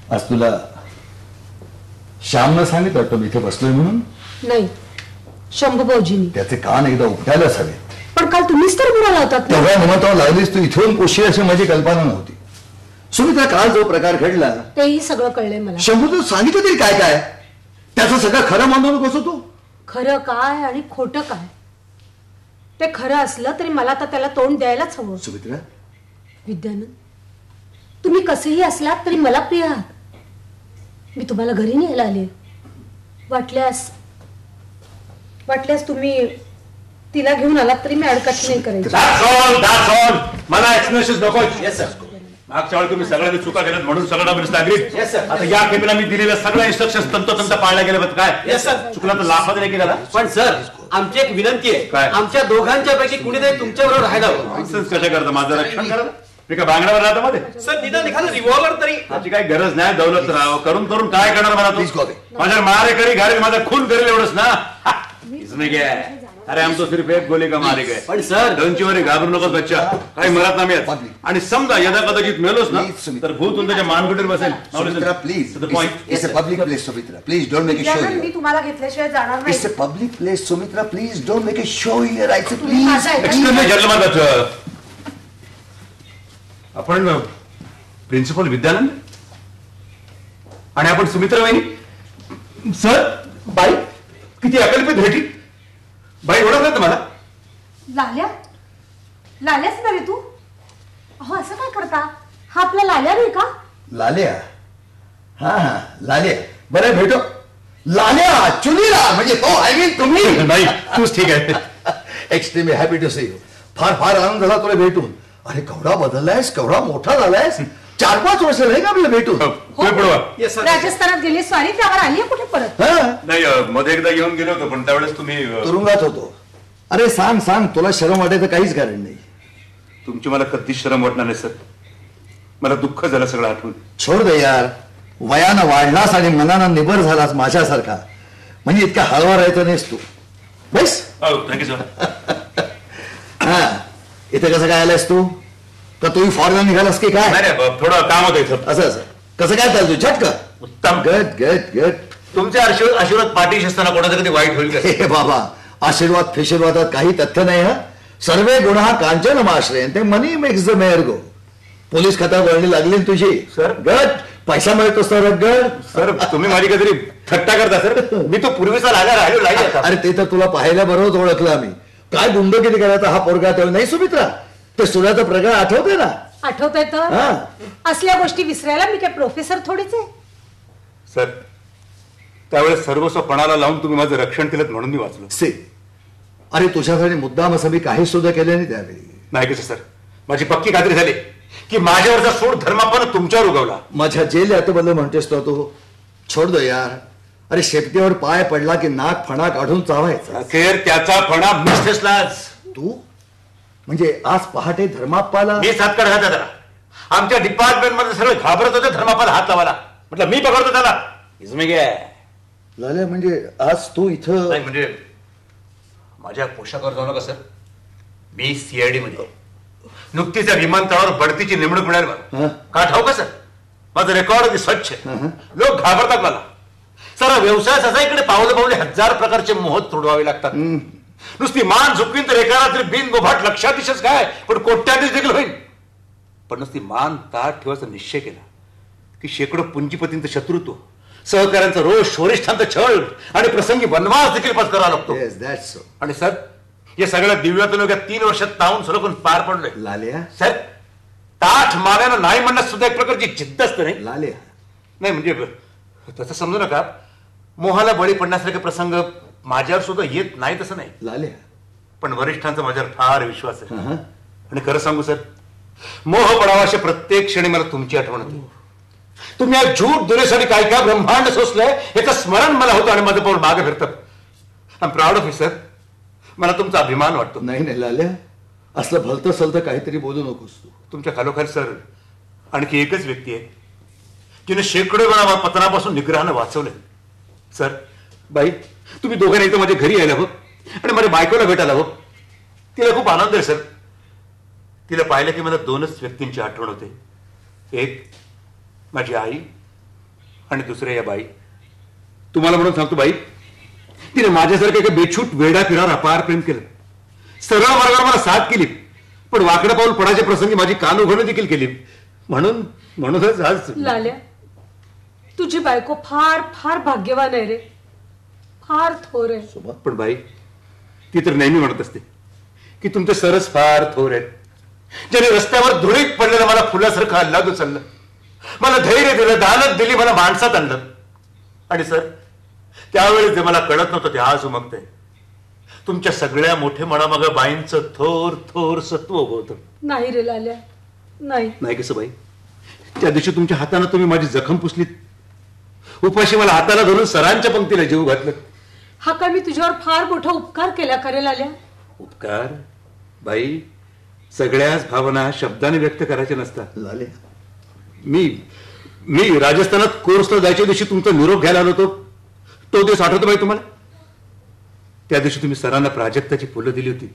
आज तुला श्यामनं सांगितलं वाटतं मी इथे बसलोय म्हणून. नाही, शंभू भाऊजींनी. त्याचे कान एकदा उपटायलाच हवे. पण काल तुम्हीच तर बोलायला होतात ना. तेव्हा निमंत्रण लागलीस तू इथून उशीर अशी माझी कल्पना नव्हती. सुमित्रा काल जो प्रकार घडला तेही सगळं कळलंय मला. शंभू तू सांगितलं तरी काय काय त्याचं सगळं खरं मानू नकोस तू. खरं काय आणि खोटं काय ते खरं असलं तरी मला तर त्याला तोंड द्यायलाच हवं. सुमित्रा विद्यानंद, तुम्ही कसेही असलात तरी मला प्रिय आहात. मी तुम्हाला घरी न्यायला आले. वाटल्यास तुम्ही तिला घेऊन आलात तरी मी अडकत नाही करायची. मला एक्सप्लेनेशन नको. मागच्या वेळी तुम्ही सगळ्यांनी चुका केल्यात म्हणून सगळं लागली. आता या खेपेला मी दिलेल्या सगळ्या इन्स्ट्रक्शन तंतोतंत पाळल्या गेल्या. काय चुकला तर लाफा तरी केला. पण सर, आमची एक विनंती आहे. काय? आमच्या दोघांच्या पैकी कुणीतरी तुमच्याबरोबर राहायला हवं. कशा करता माझं रक्षण करा. मी का बांगड्यावर राहतो मध्ये. सर, निदान एखादं रिव्हॉल्वर तरी. त्याची काही गरज नाही. दौलत राहावं करून करून काय करणार मला तू. माझ्या मारेकरी घाल माझा खून करेल एवढंच ना. इसमें क्या है? अरे हम तो सिर्फ एक गोली का मारे गए. पण सर, दोनची घाबरू नकोस बच्चा. काही मरत नाही मिळत. आणि समजा यदा कदाचित मेलोस ना तर भूत त्याच्या मानगुटीवर बसेल. Sumitra please. It's a public place. Sumitra please don't make a show. मी तुम्हाला घेतल्याशिवाय जाणार नाही. It's a public place. Sumitra please don't make a show here. I say please. आपण प्रिन्सिपल विद्यानंद आणि आपण सुमित्रा वहिनी. सर बाई किती अकल्पित भेटी. बाई ओळखलं तुम्हाला? लाल्याच नव्हे तू. अहो असं काय करता? हा आपला लाल्या नाही का? लाल्या. हा हा लाल्या. बरं भेटो. लाल्या चुनीला म्हणजे तो आय मीन तुम्ही. नाही तूच ठीक आहे. Extremely happy to see you. फार फार आनंद झाला तुला भेटून. अरे केवढा बदललायस, केवढा मोठा झालायस. 4-5 वर्ष नाही का आपल्याला भेटून. राजस्थानात गेली स्वारी, त्यावर आली कुठे परत? नाही मध्ये एकदा येऊन गेलो होतो पण त्यावेळेस तुम्ही तुरुंगात होतो. अरे सांग सांग, तुला शरम वाटायचं काहीच कारण नाही. तुमची मला कधीच शरम वाटणार नाही सर. मला दुःख झालं सगळं आठवून. छोड दे यार. वयानं वाढलास आणि मनानं निबर झालास माझ्यासारखा म्हणजे इतका हळवा राहायचा नाहीस तू. बस. Thank you sir. हा इथे कसं काय आलायस तू? का तुम्ही फॉरेन निघालास की काय? नाही थोडं काम होतं इथं. असं असं कसं काय चालतो? झटका. उत्तम. गट गट गट. तुमचे आशीर्वाद पाठीशी असताना कोणाचं कधी वाईट होईल का? हे बाबा, आशीर्वाद फिशीर्वादात काही तथ्य नाही. हा सर्वे गुन्हा कांचन माश्रय ते money makes the mare go. Police खात्यात वळणी लागली तुझी. सर गट पैसा मिळतो सर. गट. सर तुम्ही माझी काहीतरी थट्टा करता सर. मी तो पूर्वीचा लागा राहिलो नाही आता. अरे ते तर तुला पाहायला बरोबर ओळखलं आम्ही. काय गुंडगिरी करायचा हा पोरगा तेव्हा नाही सुमित्रा. ते सुराचा प्रकार आठवते ना? आठवतंय तर. असल्या गोष्टी विसरायला मी काय प्रोफेसर थोडीच आहे. सर त्यावेळेस सर्वस्व पणाला लावून तुम्ही माझं रक्षण केलं म्हणून मी वाचलो. से अरे तुझ्यासाठी मुद्दाम असं मी काही सुद्धा केलं नाही त्यावेळी. नाही कसं सर, माझी पक्की खात्री झाली की माझ्यावरचा सूड धर्मापानं तुमच्यावर उगवला. माझ्या जेल यातबद्दल म्हणतेस तो तू. छोड दो यार. अरे शेपटीवर पाय पडला की नाक फणा काढून चावायचा. अखेर त्याचा फणा मिस्टेसलाच. तू म्हणजे आज पहाटे धर्माप्पाला मी साथ काढला त्याला. आमच्या डिपार्टमेंट मध्ये सगळे घाबरत होते धर्माप्पाला हात लावायला. म्हटलं मी पकडतो त्याला. इसमें क्या है? लाल्या म्हणजे आज तू इथं नाही म्हणजे माझ्या पोशाखावर जाऊ नका सर. मी सीआयडी मध्ये नुकतीच विमानतळावर बढतीची नेमणूक मिळाली. का ठाऊ का सर, माझं रेकॉर्ड अगदी स्वच्छ. लोक घाबरतात मला. सर व्यवसाय असा इकडे पावले पावले 1000 प्रकारचे मोह तोडवावे लागतात. नुसती मान झुकवीन तर एका रात्री बिन गोभाट लक्षात दिसच काय पण कोट्याधीश देखील होईल. पण नुसती मान ताट ठेवायचा निश्चय केला की शेकडो पुंजीपतींचं शत्रुत्व, सहकाऱ्यांचा रोष, वरिष्ठांचा छळ आणि प्रसंगी वनवास देखील पत्करावा लागतो. आणि सर या सगळ्या दिव्यातून 3 वर्षात तावून सलकून पार पडलोय. लाल्या सर ताठ मागानं नाही म्हणण्यात सुद्धा एक प्रकारची जिद्द असते नाही. लाल्या नाही म्हणजे तसं समजू नका. मोहाला बळी पडण्यासारखे प्रसंग माझ्यावर सुद्धा येत नाही तसं नाही लाल्या, पण वरिष्ठांचा माझ्यावर फार विश्वास आहे. आणि खरं सांगू सर, मोह पडावा अशा प्रत्येक क्षणी मला तुमची आठवण होती. तुम्ही या झूट दुरेसाठी काय काय ब्रह्मांड सोसलंय याचं स्मरण मला होतं आणि माझं पाऊल मागे फिरतं. I am proud of you sir. मला तुमचा अभिमान वाटतो. नाही नाही लाल्या, असलं भलतं सलतं काहीतरी बोलू नकोस तू. तुमच्या खालोखाल सर आणखी एकच व्यक्ती आहे जिने शेकडो वेळा पतनापासून निग्रहानं वाचवलंय. सर बाई, तुम्ही दोघांनी इथं माझ्या घरी यायला हवं आणि माझ्या बायकोला भेटायला हवं. तिला खूप आनंद आहे सर. तिला पाहिलं की मला दोनच व्यक्तींची आठवण होते. एक माझी आई आणि दुसरे या बाई. तुम्हाला म्हणून सांगतो बाई, तिने माझ्यासारख्या एका बेछूट वेडा फिरावर अपार प्रेम केलं. सरळ मार्गावर मला साथ केली, पण वाकडं पाऊल पडायच्या प्रसंगी माझी कान उघडणं देखील केली. म्हणूनच आज लाल्या, तुझी बायको फार फार भाग्यवान आहे रे, फार थोर आहे. पण बाई, ती तर नेहमी म्हणत असते की तुमचे सरच फार थोर आहेत. ज्याने रस्त्यावर धुळीत पडलेलं मला फुलासारखं हल्लाद उचललं, मला धैर्य दिलं, दानत दिली, मला माणसात आणलं. आणि सर, त्यावेळी जे मला कळत नव्हतं ते आज उमगतंय. तुमच्या सगळ्या मोठे मनामागं बाईंचं थोर थोर सत्व होतं. नाही रे लाल्या, नाही. कसं बाई, त्या दिवशी तुमच्या हाताने तुम्ही माझी जखम पुसलीत, उपाशी मला हाताला धरून सरांच्या पंक्तीला जीव घातलं. हा काय मी तुझ्यावर फार मोठा उपकार केला करेल आल्या? उपकार बाई, सगळ्याच भावना शब्दाने व्यक्त करायच्या नसतात. लाल्या, मी राजस्थानात कोर्सला जायच्या दिवशी तुमचा निरोप घ्यायला आलो होतो, तो दिवस आठवतो बाई तुम्हाला? त्या दिवशी तुम्ही सरांना प्राजक्ताची फुलं दिली होती.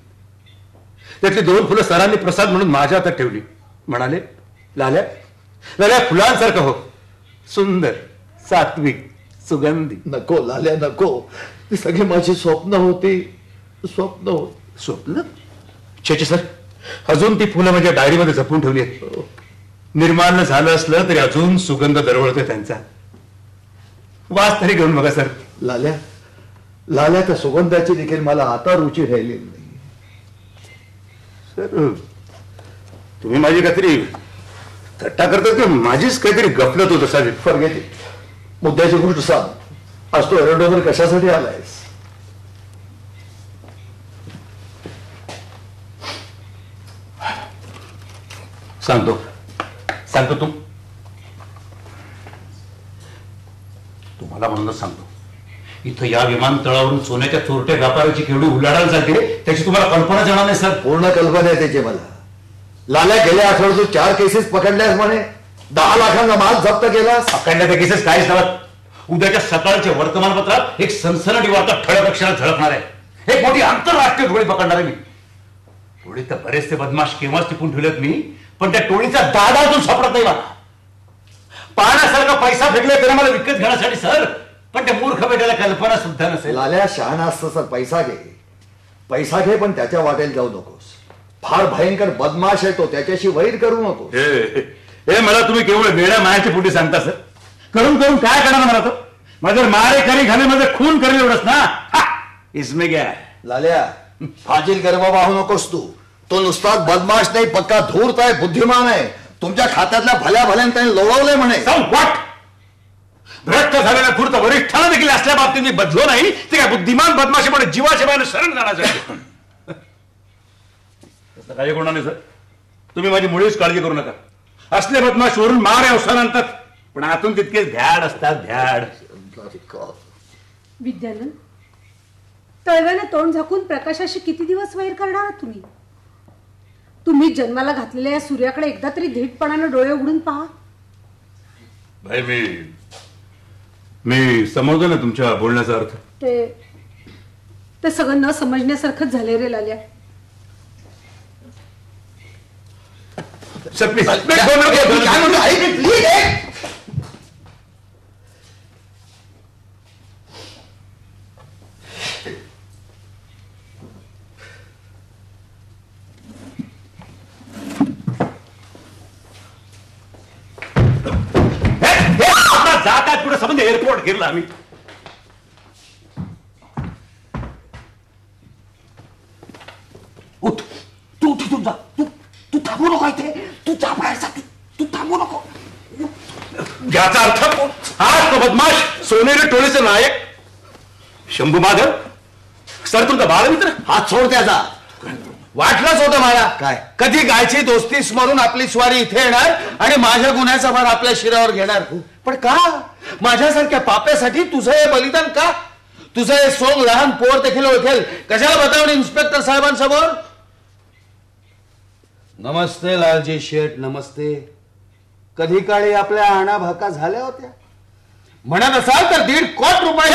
त्यातली 2 फुलं सरांनी प्रसाद म्हणून माझ्या हातात ठेवली. म्हणाले, लाल्या लाल्या फुलांसारखं हो, सुंदर, सात्विक, सुगंधी. नको लाल्या नको, ती सगळी माझी स्वप्न होती. स्वप्न छे सर, अजून ती फुलं माझ्या डायरीमध्ये जपून ठेवली आहेत. निर्माण झालं असलं तरी अजून सुगंध दरवळतोय त्यांचा. वास तरी घेऊन बघा सर. लाल्या त्या सुगंधाची देखील मला आता रुची राहिलेली नाही. सर, तुम्ही माझी काहीतरी थट्टा करतात की माझीच काहीतरी गफलत होत असावी. Forget it. मुद्द्याची गोष्ट सांग. आज तो एरोडोवर कशासाठी आलायस? सांगतो तुम्हाला म्हणूनच सांगतो. इथं या विमानतळावरून सोन्याच्या चोरट्या व्यापाराची केवढी उलाढाल चालते त्याची तुम्हाला कल्पना जाणार नाही सर. पूर्ण कल्पना आहे त्याची मला. लाल्या, गेल्या आठवड्यात 4 केसेस पकडल्यास म्हणे, 10 लाखांचा माल जप्त केलास. पकडल्या त्या केसेस काहीच नव्हत. उद्याच्या सकाळच्या वर्तमानपत्रात एक सनसनाटी वार्ता ठळक अक्षरात झळकणार आहे. एक मोठी आंतरराष्ट्रीय टोळी पकडणार आहे मी. टोळीत तर बरेचसे बदमाश केव्हाच टिपून ठेवलेत मी, पण त्या टोळीचा दादा अजून सापडत नाही मला. पाण्यासारखा पैसा फेकले तरी मला विकत घेण्यासाठी सर, पण त्या मूर्ख बेट्याला कल्पना सुद्धा नसेल. लाल्या, शहाणा असतं सर. पैसा घे पण त्याच्या वाटेल जाऊ नकोस. फार भयंकर बदमाश आहे तो, त्याच्याशी वैर करू नको. हे मला तुम्ही केवळ वेड्या मायाची पोटी सांगता सर. करून काय करणार मला तो? माझं मारे करी घाले, माझं खून करेल एवढंच ना. इसमें क्या है? लाल्या, फाजील गर्व वाहू नकोस तू. तो नुसताच बदमाश नाही, पक्का धूर्त आहे, बुद्धिमान आहे. तुमच्या खात्यातल्या भल्या त्याने लोळवलंय म्हणे. भ्रष्ट झालेल्या धूर्त वरिष्ठांना देखील असल्या बाबतीत मी बदलो नाही. ते काय बुद्धिमान बदमाशीमुळे जीवाच्या बाहेर शरण जाण्यासाठी काही गुन्हा नाही सर. तुम्ही माझी मुळीच काळजी करू नका. असले बदमाश वरून मार अवसान आणतात, पण आतून तितकेच भ्याड असतात. भ्याड. विद्यानंद, तळव्याने तोंड झाकून प्रकाशाशी किती दिवस वैर करणार तुम्ही? तुम्ही जन्माला घातलेल्या या सूर्याकडे एकदा तरी धीटपणाने डोळे उघडून पहा. भाई, मी समजलो ना तुमच्या बोलण्याचा अर्थ. ते सगळं न समजण्यासारखंच झाले रे लाल्या. जातात कुठे संबंध एअरपोर्ट घेतला आम्ही. उठ, तू उठून जा. तू थांबू नको इथे. तू जा बाहेर जा. तू थांबू नको. याचा अर्थ आज तो बदमाश सोनेरी टोळीचे नायक शंभू माधव सर तुमचा बालमित्र. हात सोड त्याचा. वाटलंच होतं मला. काय? कधी गायची दोस्ती स्मरून आपली स्वारी इथे येणार आणि माझ्या गुन्ह्याचा भार आपल्या शिरावर घेणार. पण का? माझ्यासारख्या पाप्यासाठी तुझं हे बलिदान का? तुझं हे सोंग लहान पोर देखील ओळखेल. कशाला बतावून इन्स्पेक्टर साहेबांसमोर? नमस्ते लालजी शेठ, नमस्ते. कधी काळी आपल्या आणा भाका झाल्या होत्या. म्हणत असाल तर 1.5 कोटी रुपये.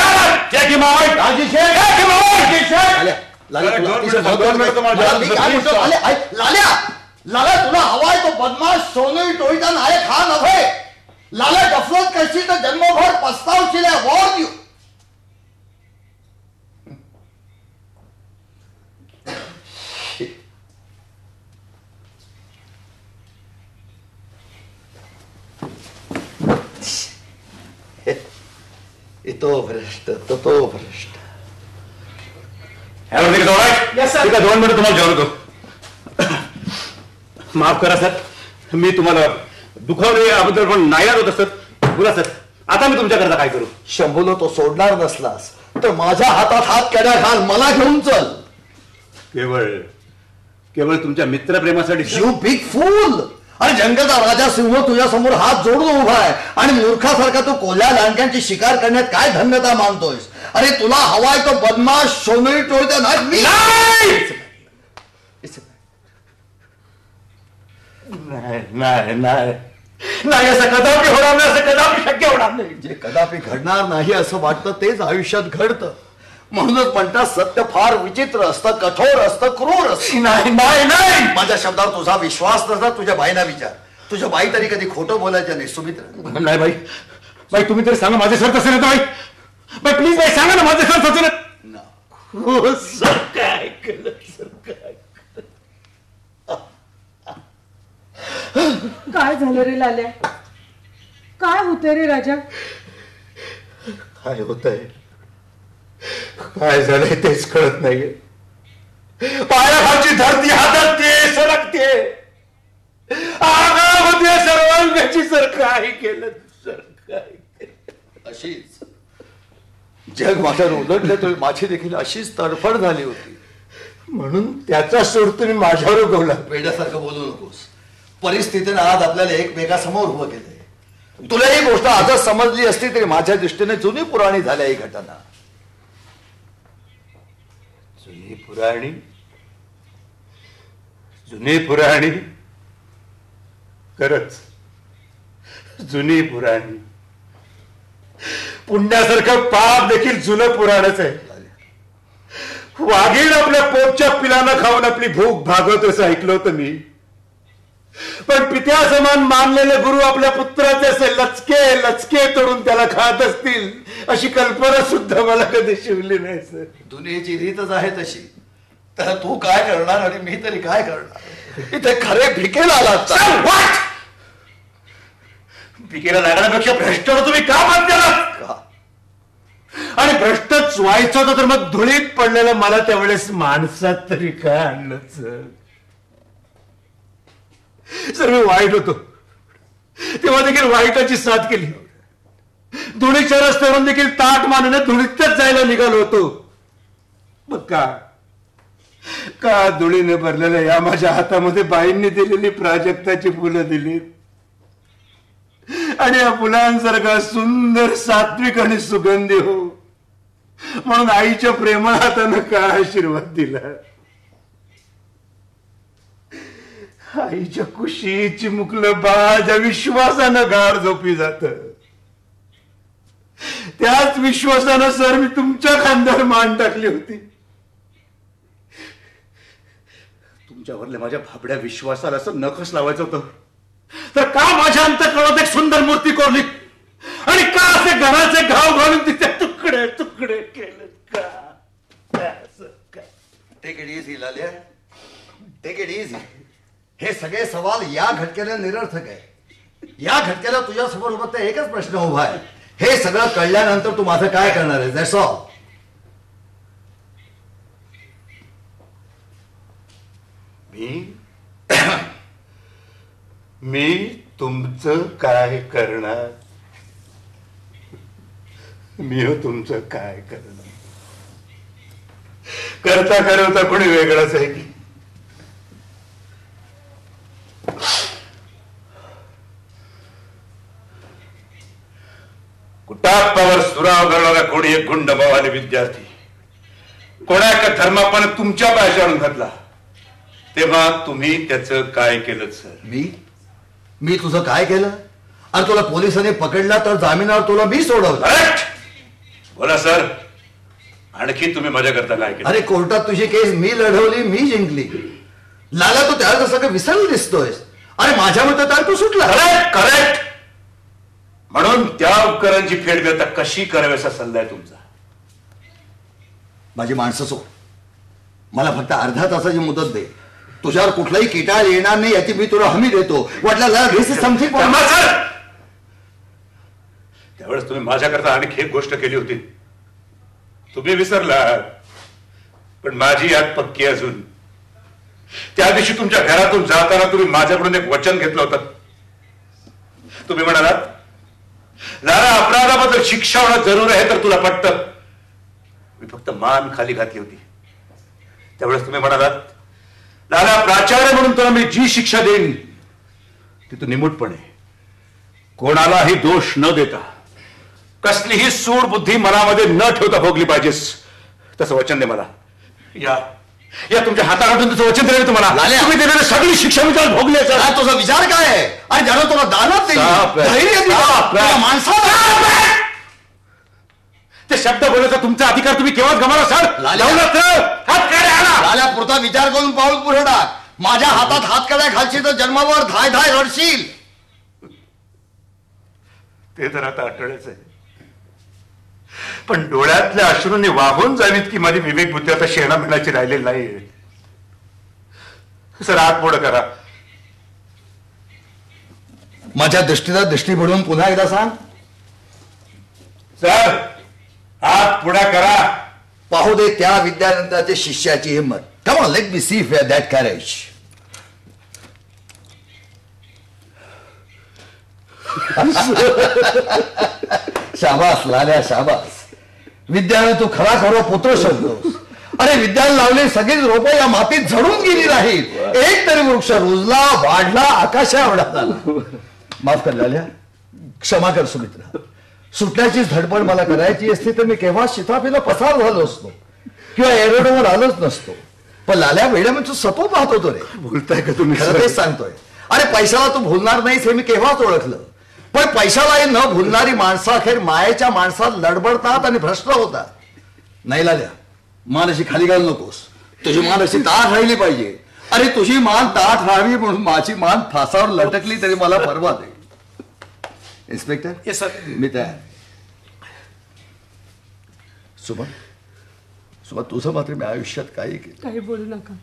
लालजी शेठ, लालजी शेठ. लाल्या, तुला हवाय तो बदमाश सोनई टोळीचा नायक हा नव्हे. लाल्या गफलत कशी तर जन्मभर पस्तावशील. War you. तो भ्रष्ट तो भ्रष्ट. ठीक आहे 2 मिनिट तुम्हाला जेवतो. माफ करा सर, मी तुम्हाला दुखावले याबद्दल पण नाराज होत सर. बोला सर, आता मी तुमच्याकरता काय करू? शंभूला तो सोडणार नसलास तर माझ्या हातात हात कड्या घाल. मला घेऊन चल. केवळ तुमच्या मित्रप्रेमासाठी. यू बिग फूल. आणि जंगलचा राजा सिंह तुझ्या समोर हात जोडून उभा आहे आणि मूर्खासारखा तू कोल्ह्या लांडक्यांची शिकार करण्यात काय धन्यता मानतोयस? अरे तुला हवाय तो बदमाश सोनई टोळीचा नाही. नाही असं कदापि होणार नाही. असं कदापि शक्य होणार नाही. जे कदापि घडणार नाही असं वाटतं तेच आयुष्यात घडतं. म्हणूनच म्हणतात सत्य फार विचित्र असतं, कठोर असतं, क्रूर असतं. नाही नाही नाही. माझ्या शब्दावर तुझा विश्वास नसला तुझ्या बाईना विचार. तुझ्या बाई तरी कधी खोटं बोलायचं नाही. सुमित्र. नाही बाई, बाई तुम्ही तरी सांगा माझे सर तसे नाही. बाई प्लीज बाई सांगा ना माझे सर तसे नाही. हो सर काय केलं सर काय. काय झालं रे लाल्या? काय होतंय रे राजा? काय होत आहे, काय झालंय तेच कळत नाहीये. पायाखालची धरती हातातते सरकते. आगामध्ये सर्वांगाची सर काय केलं सर काय केलं. अशीच जग माझ्यावर उलटलं तर माझी देखील अशीच तडफड झाली होती. म्हणून त्याचा सूर तुम्ही माझ्यावर उगवला. वेड्यासारखं बोलू नकोस. परिस्थितीने आज आपल्याला एकमेकासमोर उभं केलंय. तुला ही गोष्ट आजच समजली असती तरी माझ्या दृष्टीने जुनी पुराणी झाल्या ही घटना. जुनी पुराणी खरंच जुनी पुराणी. पुण्यासारखं पाप देखील जुनं पुराणच आहे. वाघीण आपल्या पोटच्या पिलानं खाऊन आपली भूक भागवत असं ऐकलं होतं मी. पण पित्या समान मानलेले गुरु आपल्या पुत्राचे असे लचके लचके तोडून त्याला खात असतील अशी कल्पना सुद्धा मला कधी शिवली नाही सर. दुनियेची रीतच आहे तशी. तर तू काय करणार आणि मी तरी काय करणार? इथे खरे भिकेला आलात. भिकेला लागण्यापेक्षा भ्रष्ट तुम्ही का बांधला? आणि भ्रष्टच व्हायचं होतं तर मग धुळीत पडलेलं मला त्यावेळेस माणसात तरी काय आणलं सर. सर मी वाईट होतो तेव्हा देखील वाईटाची साथ केली. धुळीच्या रस्त्यावरून देखील ताट मानणे धुळीतच जायला निघालो होतो. मग का धुळीने भरलेल्या या माझ्या हातामध्ये बाईंनी दिलेली प्राजक्ताची फुलं दिलीत आणि या फुलांसारखा सुंदर सात्विक आणि सुगंधी हो म्हणून आईच्या प्रेमळ हातानं का आशीर्वाद दिला. आईच्या कुशीची मुकलं बाळाच्या विश्वासानं गाढ झोपी जात. त्याच विश्वासानं सर मी तुमच्या खांद्यावर मान टाकली होती. तुमच्यावरल्या माझ्या भाबड्या विश्वासाला असं नखस लावायचं होतं तर का माझ्या अंतःकरणात एक सुंदर मूर्ती कोरली आणि का असे घराचे घाव घालून तिथे तुकडे तुकडे केले का? टेक इट इझी लाल्या, टेक इट इझी. हे सगळे सवाल या घटकेला निरर्थक आहे. या घटकेला तुझ्या समोर फक्त एकच प्रश्न उभा आहे. हे सगळं कळल्यानंतर तू माझं काय करणार आहे? That's all. मी तुमचं काय करणार? मी तुमचं काय करणार? करता करवता कोणी वेगळंच आहे की. कुटाप्पावर सुराव करणारा कोणी एक गुंडभावाने विद्यार्थी कोणा एका धर्मापाने तुमच्या पायाशी आणून घातला, तेव्हा तुम्ही त्याचं काय केलं सर? मी तुझं काय केलं? आणि तुला पोलिसांनी पकडला तर जामिनावर तुला मी सोडवलं. बोला सर, आणखी तुम्ही माझ्याकरता काय केलं? अरे कोर्टात तुझी केस मी लढवली, मी जिंकली. लाला तू त्याला सगळं विसरलं दिसतोयस. अरे माझ्या मतात तू सुटला. करेक्ट. म्हणून त्या उपकरणांची फेड मी आता कशी करावी असा सल्ला आहे तुमचा. माझी माणसं सोड, मला फक्त अर्धा तासाची मुदत दे. तुझ्यावर कुठलाही किटाळ येणार नाही याची मी तुला हमी देतो. वाटलं समथिंग. त्यावेळेस तुम्ही माझ्याकरता आणखी एक गोष्ट केली होती, तुम्ही विसरला. पण माझी याद पक्की अजून. त्या दिवशी तुमच्या घरातून जाताना तुम्ही माझ्याकडून एक वचन घेतलं होतं. तुम्ही म्हणालात, लाला अपराधाबद्दल शिक्षा होणं जरूर आहे तर तुला पटतं. मी फक्त मान खाली घातली होती. त्यावेळेस तुम्ही म्हणालात, लाला प्राचार्य म्हणून तुला मी जी शिक्षा देईन ती तू निमूटपणे, कोणालाही दोष न देता, कसलीही सूड बुद्धी मनामध्ये न ठेवता भोगली पाहिजेस. तसं वचन दे मला. या तुमच्या हाताकडून तुझं वचन दिलं तुम्हाला. तुम्ही दिलेली सगळी शिक्षा मी त्याला भोगली. तुझा विचार काय आहे? आणि ज्यानं तुला दानत ते शब्द बोलायचा तुमचा अधिकार तुम्ही केव्हाच गमावला सर. लाल्या पुरता विचार करून पाऊल पुढे टाक. माझ्या हातात हातकड्या घालशील तर जन्मावर धाय धाय रडशील. ते तर आता आठवड्याच आहे. पण डोळ्यातल्या अश्रूंनी वाहून जावीत की माझी विवेक बुद्धी आता शेणा मिळाची राहिलेली नाही. सर हात पुढं करा. माझ्या दृष्टीला दृष्टी पडून पुन्हा एकदा सांग. सर हात पुढा करा. पाहू दे त्या विद्यानंतराच्या शिष्याची हिंमत. Come on, let me see if you have that courage. शाबास लाल्या, शाबास. विद्याने तू खरा खरा पुत्र शोधतोस. अरे विद्याने लावले सगळीच रोपं या मातीत झडून गेली नाहीत. एक तरी वृक्ष रुजला, वाढला, आकाशा एवढा झाला. माफ कर लाल्या, क्षमा कर सुमित्रा. सुटण्याची धडपड मला करायची असती तर मी केव्हा शिताफीला पसार झालो असतो किंवा एरोडोवर आलोच नसतो. पण लाल्या वेळा मी तू सपो पाहत होतो रे. बोलताय का तुम्ही? खरं तेच सांगतोय. अरे पैशाला तू भुलणार नाहीस हे मी केव्हाच ओळखलं. पण पैशालाही न भुलणारी माणसं अखेर मायेच्या माणसात लडबडतात आणि भ्रष्ट होतात. नाही लाल्या, मान अशी खाली घालू नकोस. तुझी मान अशी ताठ राहिली पाहिजे. अरे तुझी मान ताठ राहावी म्हणून माझी मान फासावर लटकली तरी मला परवा दे. इन्स्पेक्टर. Yes sir. मी तयार. सुमन तुझं मात्र मी आयुष्यात काही केलं. काही बोलू नका.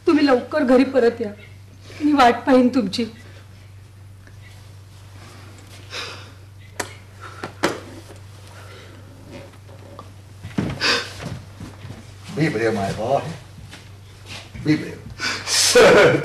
तुम्ही लवकर घरी परत या. मी वाट पाहीन तुमची. Be brave, my boy. Be brave. Sir.